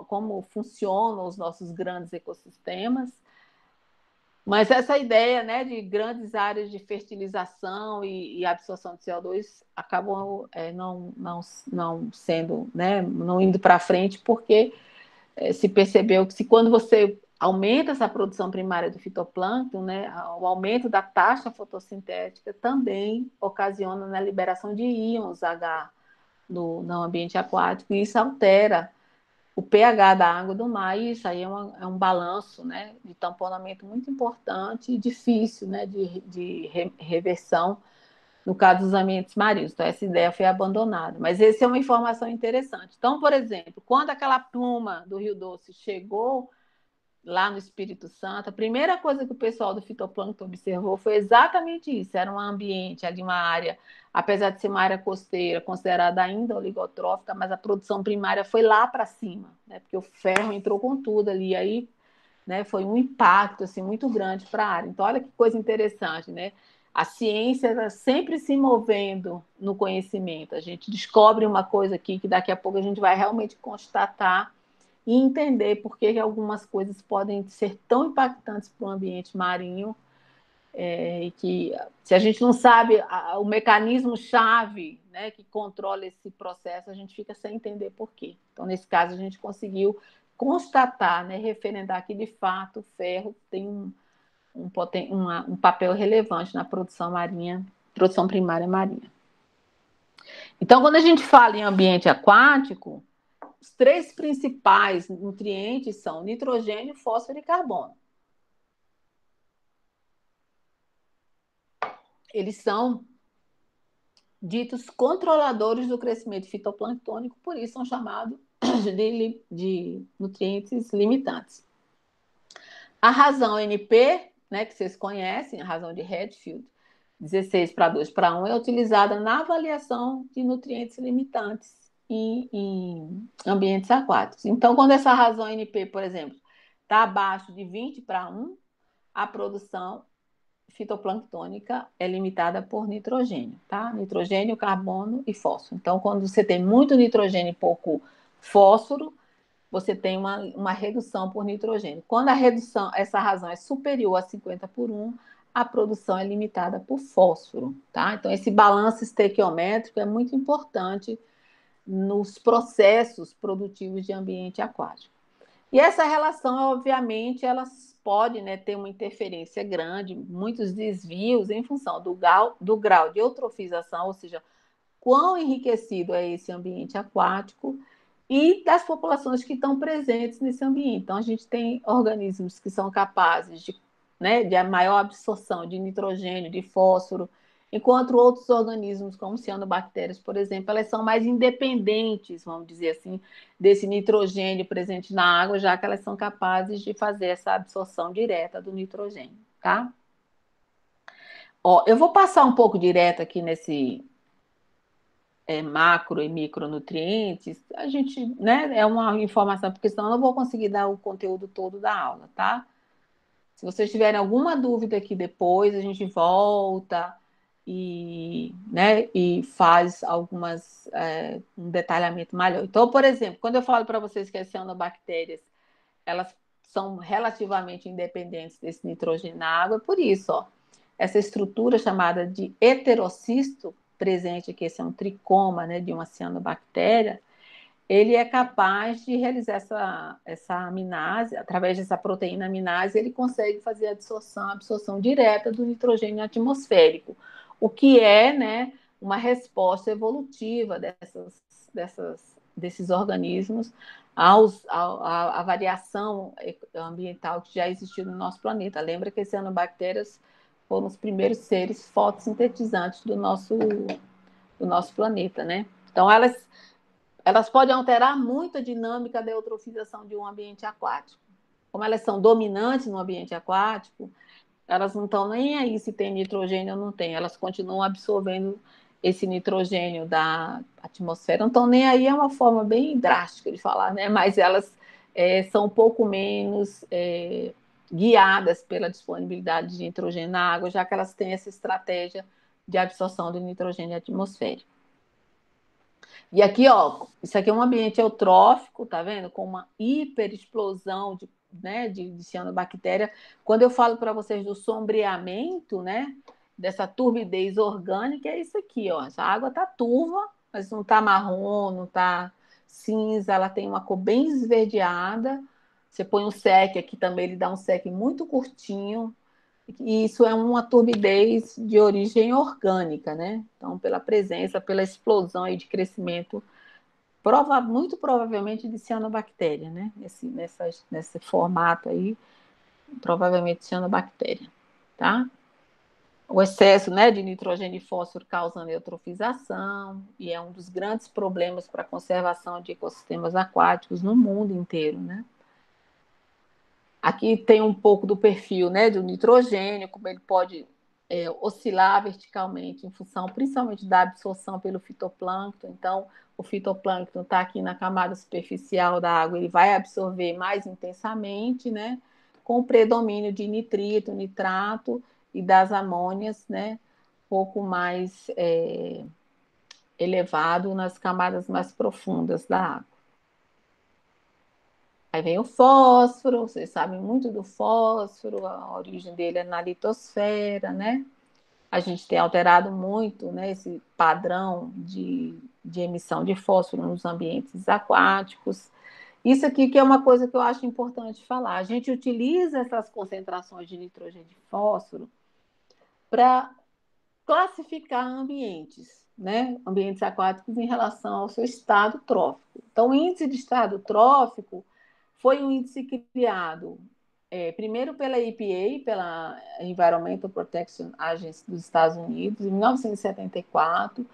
como funcionam os nossos grandes ecossistemas. Mas essa ideia, né, de grandes áreas de fertilização e absorção de CO2 acabam não sendo, né, não indo para frente, porque se percebeu que quando você aumenta essa produção primária do fitoplâncton, né, o aumento da taxa fotossintética também ocasiona na liberação de íons H no ambiente aquático, e isso altera o pH da água do mar, e isso aí é um balanço, né, de tamponamento muito importante e difícil, né, de reversão no caso dos ambientes marinhos. Então, essa ideia foi abandonada. Mas essa é uma informação interessante. Então, por exemplo, quando aquela pluma do Rio Doce chegou lá no Espírito Santo, a primeira coisa que o pessoal do fitoplâncton observou foi exatamente isso. Era um ambiente ali, uma área, apesar de ser uma área costeira, considerada ainda oligotrófica, mas a produção primária foi lá para cima, né? Porque o ferro entrou com tudo ali, aí, né, foi um impacto assim, muito grande para a área. Então, olha que coisa interessante, né? A ciência está sempre se movendo no conhecimento. A gente descobre uma coisa aqui que daqui a pouco a gente vai realmente constatar e entender por que algumas coisas podem ser tão impactantes para o ambiente marinho, e que, se a gente não sabe o mecanismo-chave, né, que controla esse processo, a gente fica sem entender por quê. Então, nesse caso, a gente conseguiu constatar, né, referendar que, de fato, o ferro tem um papel relevante na produção marinha, produção primária marinha. Então, quando a gente fala em ambiente aquático, os 3 principais nutrientes são nitrogênio, fósforo e carbono. Eles são ditos controladores do crescimento fitoplânctônico, por isso são chamados de nutrientes limitantes. A razão NP, né, que vocês conhecem, a razão de Redfield, 16:2:1, é utilizada na avaliação de nutrientes limitantes em ambientes aquáticos. Então, quando essa razão NP, por exemplo, está abaixo de 20:1, a produção fitoplânctônica é limitada por nitrogênio, tá? Nitrogênio, carbono e fósforo. Então, quando você tem muito nitrogênio e pouco fósforo, você tem uma redução por nitrogênio. Quando essa razão é superior a 50:1, a produção é limitada por fósforo, tá? Então, esse balanço estequiométrico é muito importante nos processos produtivos de ambiente aquático. E essa relação, obviamente, elas podem, né, ter uma interferência grande, muitos desvios em função do grau de eutrofização, ou seja, quão enriquecido é esse ambiente aquático, e das populações que estão presentes nesse ambiente. Então, a gente tem organismos que são capazes de maior absorção de nitrogênio, de fósforo, enquanto outros organismos, como cianobactérias, por exemplo, elas são mais independentes, vamos dizer assim, desse nitrogênio presente na água, já que elas são capazes de fazer essa absorção direta do nitrogênio, tá? Ó, eu vou passar um pouco direto aqui nesse macro e micronutrientes. A gente, né, é uma informação, porque senão eu não vou conseguir dar o conteúdo todo da aula, tá? Se vocês tiverem alguma dúvida aqui depois, a gente volta e faz um detalhamento maior. Então, por exemplo, quando eu falo para vocês que as cianobactérias, elas são relativamente independentes desse nitrogênio na água, por isso, ó, essa estrutura chamada de heterocisto presente aqui, esse é um tricoma, né, de uma cianobactéria, ele é capaz de realizar essa aminase, através dessa proteína aminase, ele consegue fazer a absorção direta do nitrogênio atmosférico, o que é, né, uma resposta evolutiva desses organismos à variação ambiental que já existiu no nosso planeta. Lembra que as cianobactérias foram os primeiros seres fotossintetizantes do nosso planeta, né? Então, elas podem alterar muito a dinâmica da eutrofização de um ambiente aquático. Como elas são dominantes no ambiente aquático, elas não estão nem aí se tem nitrogênio ou não tem, elas continuam absorvendo esse nitrogênio da atmosfera, não estão nem aí, é uma forma bem drástica de falar, né? Mas elas são um pouco menos guiadas pela disponibilidade de nitrogênio na água, já que elas têm essa estratégia de absorção do nitrogênio atmosférico. E aqui, ó, isso aqui é um ambiente eutrófico, tá vendo? Com uma hiperexplosão de cianobactéria. Quando eu falo para vocês do sombreamento, né, dessa turbidez orgânica, é isso aqui, ó. Essa água tá turva, mas não tá marrom, não tá cinza, ela tem uma cor bem esverdeada. Você põe um sec aqui também, ele dá um sec muito curtinho. E isso é uma turbidez de origem orgânica, né? Então, pela presença, pela explosão aí de crescimento, muito provavelmente de cianobactéria, né? Nesse formato aí, provavelmente cianobactéria, tá? O excesso, né, de nitrogênio e fósforo causando eutrofização, e é um dos grandes problemas para a conservação de ecossistemas aquáticos no mundo inteiro, né? Aqui tem um pouco do perfil, né, do nitrogênio, como ele pode oscilar verticalmente em função principalmente da absorção pelo fitoplâncton. Então, o fitoplâncton está aqui na camada superficial da água, ele vai absorver mais intensamente, né, com o predomínio de nitrito, nitrato e das amônias, né, um pouco mais elevado nas camadas mais profundas da água. Aí vem o fósforo, vocês sabem muito do fósforo, a origem dele é na litosfera, né? A gente tem alterado muito, né, esse padrão de emissão de fósforo nos ambientes aquáticos. Isso aqui que é uma coisa que eu acho importante falar. A gente utiliza essas concentrações de nitrogênio e fósforo para classificar ambientes, né? Ambientes aquáticos em relação ao seu estado trófico. Então, o índice de estado trófico foi um índice criado primeiro pela EPA, pela Environmental Protection Agency dos Estados Unidos, em 1974,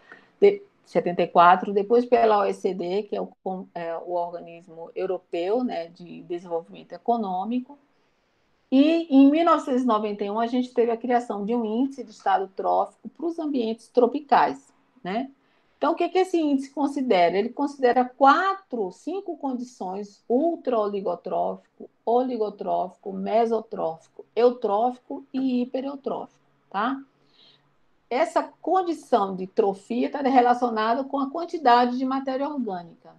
depois pela OECD, que é o organismo europeu, né, de desenvolvimento econômico, e em 1991 a gente teve a criação de um índice de estado trófico para os ambientes tropicais, né? Então, o que esse índice considera? Ele considera 5 condições: ultra-oligotrófico, oligotrófico, mesotrófico, eutrófico e hipereutrófico, tá? Essa condição de trofia está relacionada com a quantidade de matéria orgânica.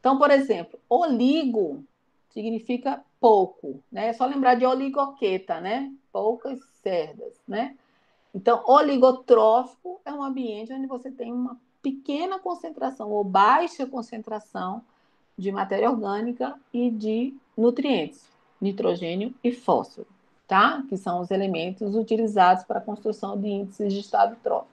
Então, por exemplo, oligo significa pouco, né? É só lembrar de oligoqueta, né? Poucas cerdas, né? Então, oligotrófico é um ambiente onde você tem uma pequena concentração ou baixa concentração de matéria orgânica e de nutrientes, nitrogênio e fósforo, tá? Que são os elementos utilizados para a construção de índices de estado trófico.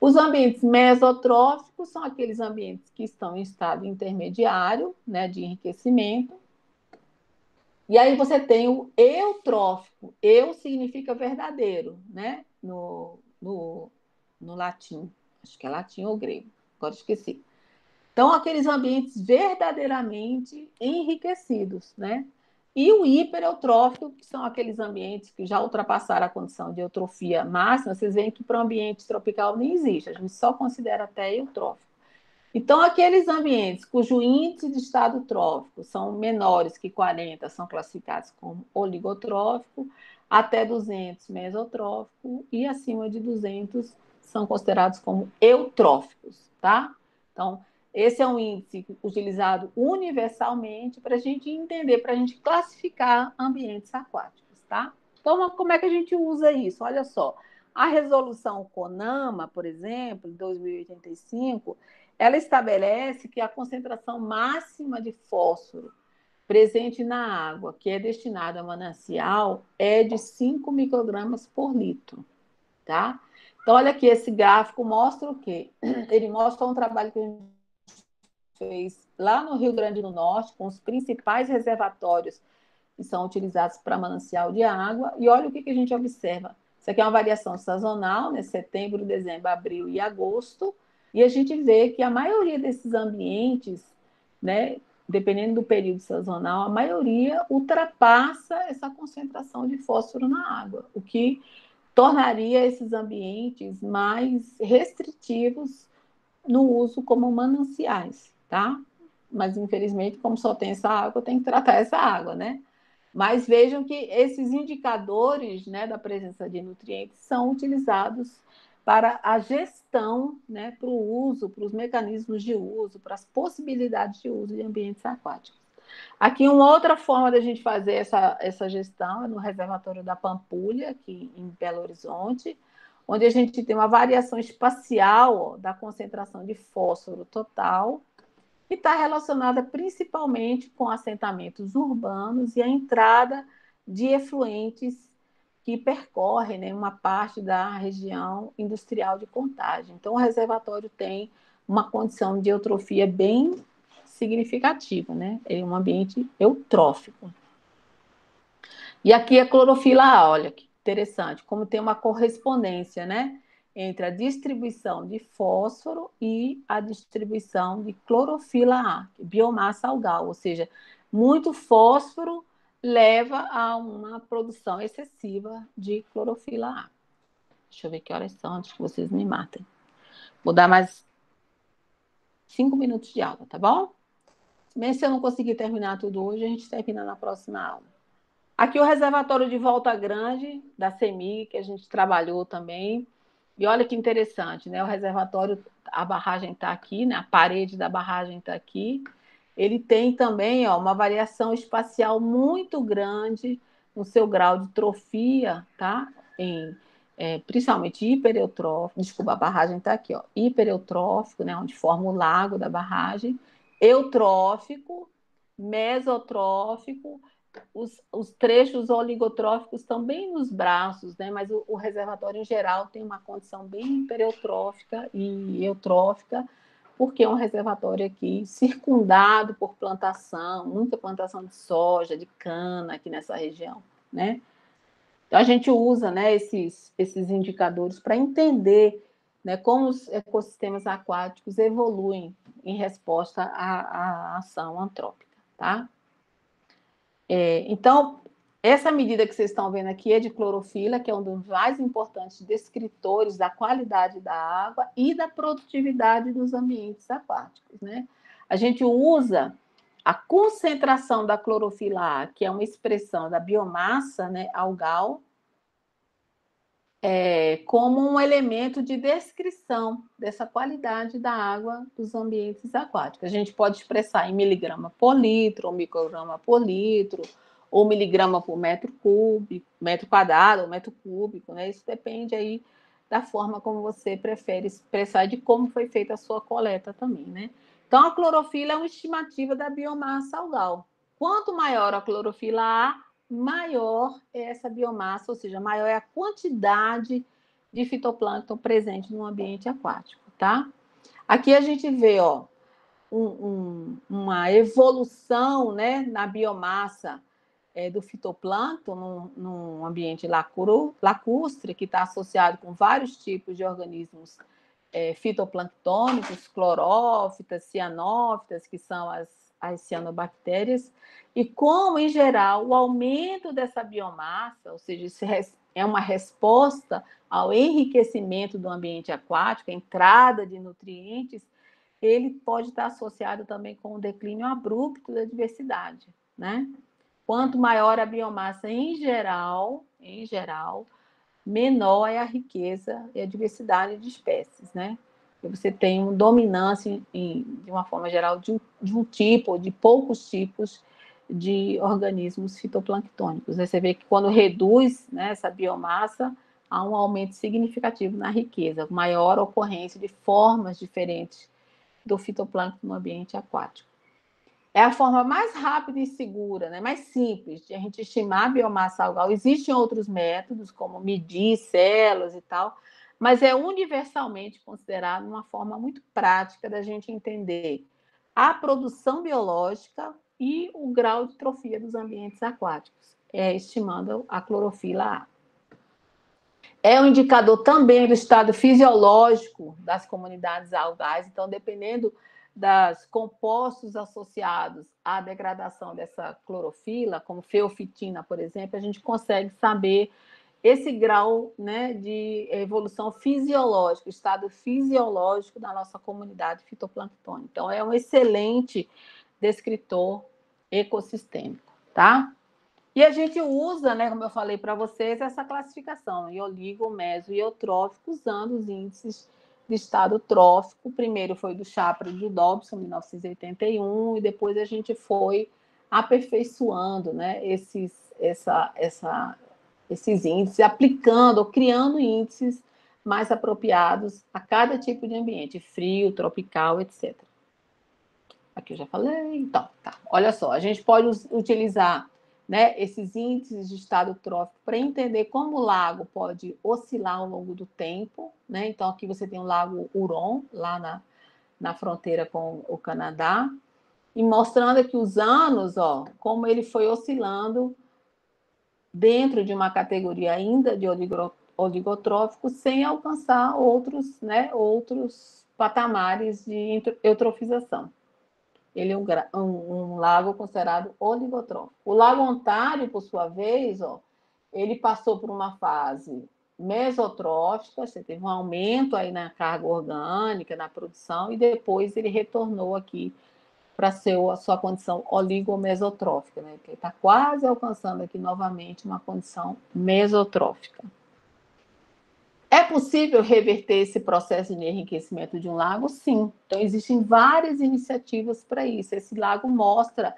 Os ambientes mesotróficos são aqueles ambientes que estão em estado intermediário, né, de enriquecimento. E aí você tem o eutrófico. Eu significa verdadeiro, né? No latim. Acho que é latim ou grego. Agora esqueci. Então, aqueles ambientes verdadeiramente enriquecidos, né? E o hipereutrófico, que são aqueles ambientes que já ultrapassaram a condição de eutrofia máxima. Vocês veem que para o ambiente tropical nem existe, a gente só considera até eutrófico. Então, aqueles ambientes cujo índice de estado trófico são menores que 40 são classificados como oligotrófico, até 200 mesotrófico e acima de 200 são considerados como eutróficos, tá? Então, esse é um índice utilizado universalmente para a gente entender, para a gente classificar ambientes aquáticos, tá? Então, como é que a gente usa isso? Olha só, a resolução CONAMA, por exemplo, de 2085, ela estabelece que a concentração máxima de fósforo presente na água, que é destinada a manancial, é de 5 microgramas por litro, tá? Então, olha aqui, esse gráfico mostra o quê? Ele mostra um trabalho que a gente fez lá no Rio Grande do Norte, com os principais reservatórios que são utilizados para manancial de água, e olha o que a gente observa. Isso aqui é uma variação sazonal, né? Setembro, dezembro, abril e agosto, e a gente vê que a maioria desses ambientes, né, dependendo do período sazonal, a maioria ultrapassa essa concentração de fósforo na água, o que tornaria esses ambientes mais restritivos no uso como mananciais, tá? Mas, infelizmente, como só tem essa água, tem que tratar essa água, né? Mas vejam que esses indicadores, né, da presença de nutrientes são utilizados para a gestão, né, para o uso, para os mecanismos de uso, para as possibilidades de uso de ambientes aquáticos. Aqui, uma outra forma da gente fazer essa gestão é no reservatório da Pampulha, aqui em Belo Horizonte, onde a gente tem uma variação espacial da concentração de fósforo total, e está relacionada principalmente com assentamentos urbanos e a entrada de efluentes que percorrem, né, uma parte da região industrial de Contagem. Então, o reservatório tem uma condição de eutrofia bem significativa, né? É um ambiente eutrófico. E aqui a clorofila A, olha que interessante, como tem uma correspondência, né, entre a distribuição de fósforo e a distribuição de clorofila A, biomassa algal, ou seja, muito fósforo leva a uma produção excessiva de clorofila A. Deixa eu ver que horas são antes que vocês me matem. Vou dar mais 5 minutos de aula, tá bom? Mesmo se eu não conseguir terminar tudo hoje, a gente termina na próxima aula. Aqui o reservatório de Volta Grande, da CEMIG, que a gente trabalhou também. E olha que interessante, né? O reservatório, a barragem está aqui, né? A parede da barragem está aqui. Ele tem também, ó, uma variação espacial muito grande no seu grau de trofia, tá? Principalmente hipereutrófico. Desculpa, a barragem está aqui, ó. Hipereutrófico, né? Onde forma o lago da barragem. Eutrófico, mesotrófico. Os trechos oligotróficos estão bem nos braços, né? Mas o reservatório em geral tem uma condição bem hipereutrófica e eutrófica, porque é um reservatório aqui circundado por plantação, muita plantação de soja, de cana aqui nessa região, né? Então, a gente usa, né, esses indicadores para entender, né, como os ecossistemas aquáticos evoluem em resposta à ação antrópica, tá? Então, essa medida que vocês estão vendo aqui é de clorofila, que é um dos mais importantes descritores da qualidade da água e da produtividade dos ambientes aquáticos, né? A gente usa a concentração da clorofila A, que é uma expressão da biomassa, né, algal, como um elemento de descrição dessa qualidade da água dos ambientes aquáticos. A gente pode expressar em miligrama por litro, ou micrograma por litro, ou miligrama por metro quadrado, ou metro cúbico, né? Isso depende aí da forma como você prefere expressar, de como foi feita a sua coleta também, né? Então, a clorofila é uma estimativa da biomassa algal. Quanto maior a clorofila A, maior é essa biomassa, ou seja, maior é a quantidade de fitoplâncton presente no ambiente aquático, tá? Aqui a gente vê, ó, uma evolução, né, na biomassa do fitoplâncton num ambiente lacustre, que está associado com vários tipos de organismos fitoplanctônicos, clorófitas, cianófitas, que são as cianobactérias, e como, em geral, o aumento dessa biomassa, ou seja, isso é uma resposta ao enriquecimento do ambiente aquático, a entrada de nutrientes, ele pode estar associado também com o declínio abrupto da diversidade, né? Quanto maior a biomassa em geral, menor é a riqueza e a diversidade de espécies, né? Você tem uma dominância, de uma forma geral, de um tipo, ou de poucos tipos de organismos fitoplanctônicos. Você vê que quando reduz, né, essa biomassa, há um aumento significativo na riqueza, maior ocorrência de formas diferentes do fitoplâncton no ambiente aquático. É a forma mais rápida e segura, né, mais simples de a gente estimar a biomassa algal. Existem outros métodos, como medir células e tal, mas é universalmente considerado uma forma muito prática da gente entender a produção biológica e o grau de trofia dos ambientes aquáticos, estimando a clorofila A. É um indicador também do estado fisiológico das comunidades algais, então, dependendo dos compostos associados à degradação dessa clorofila, como feofitina, por exemplo, a gente consegue saber esse grau, né, de evolução fisiológica, estado fisiológico da nossa comunidade fitoplânctônica. Então, é um excelente descritor ecossistêmico, tá? E a gente usa, né, como eu falei para vocês, essa classificação, oligo, meso e eutrófico, usando os índices de estado trófico. O primeiro foi do Chapra de Dobson, em 1981, e depois a gente foi aperfeiçoando, né, esses índices, aplicando ou criando índices mais apropriados a cada tipo de ambiente, frio, tropical, etc. Aqui eu já falei, então, tá. Olha só, a gente pode utilizar, né, esses índices de estado trófico para entender como o lago pode oscilar ao longo do tempo, né? Então, aqui você tem o lago Huron, lá na fronteira com o Canadá, e mostrando aqui os anos, ó, como ele foi oscilando dentro de uma categoria ainda de oligotrófico, sem alcançar outros, né, outros patamares de eutrofização. Ele é um lago considerado oligotrófico. O Lago Ontário, por sua vez, ó, ele passou por uma fase mesotrófica, você teve um aumento aí na carga orgânica, na produção, e depois ele retornou aqui para a sua condição oligomesotrófica, né? Ele está quase alcançando aqui novamente uma condição mesotrófica. É possível reverter esse processo de enriquecimento de um lago? Sim. Então, existem várias iniciativas para isso. Esse lago mostra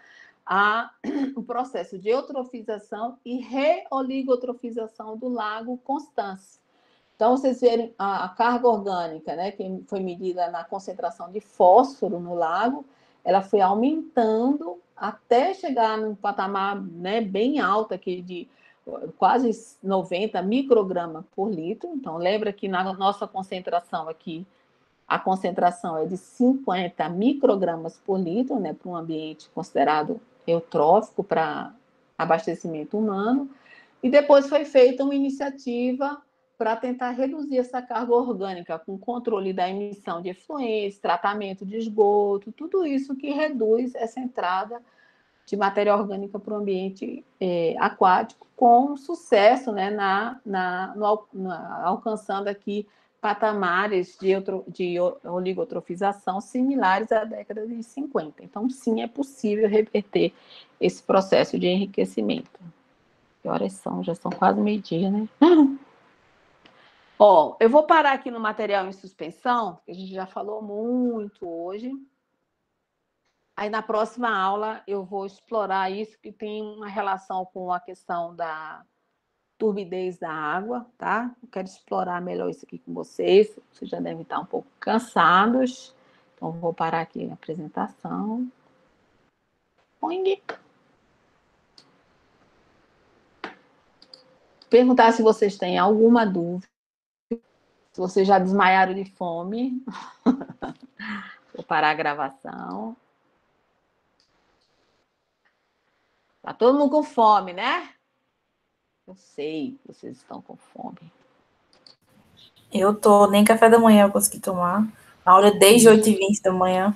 o processo de eutrofização e reoligotrofização do lago Constance. Então, vocês verem a carga orgânica, né, que foi medida na concentração de fósforo no lago, ela foi aumentando até chegar num patamar, né, bem alto aqui de quase 90 microgramas por litro. Então, lembra que na nossa concentração aqui, a concentração é de 50 microgramas por litro, né, para um ambiente considerado eutrófico para abastecimento humano. E depois foi feita uma iniciativa para tentar reduzir essa carga orgânica, com controle da emissão de efluentes, tratamento de esgoto, tudo isso que reduz essa entrada de matéria orgânica para o ambiente aquático, com sucesso, né, alcançando aqui patamares de oligotrofização similares à década de 50. Então, sim, é possível reverter esse processo de enriquecimento. Que horas são? Já são quase meio-dia, né? Ó, eu vou parar aqui no material em suspensão, que a gente já falou muito hoje. Aí, na próxima aula, eu vou explorar isso, que tem uma relação com a questão da turbidez da água, tá? Eu quero explorar melhor isso aqui com vocês. Vocês já devem estar um pouco cansados. Então, vou parar aqui a apresentação. Poing. Perguntar se vocês têm alguma dúvida. Se vocês já desmaiaram de fome. Vou parar a gravação. Tá todo mundo com fome, né? Eu sei que vocês estão com fome. Eu tô, nem café da manhã eu consegui tomar. A aula é desde 8h20 da manhã.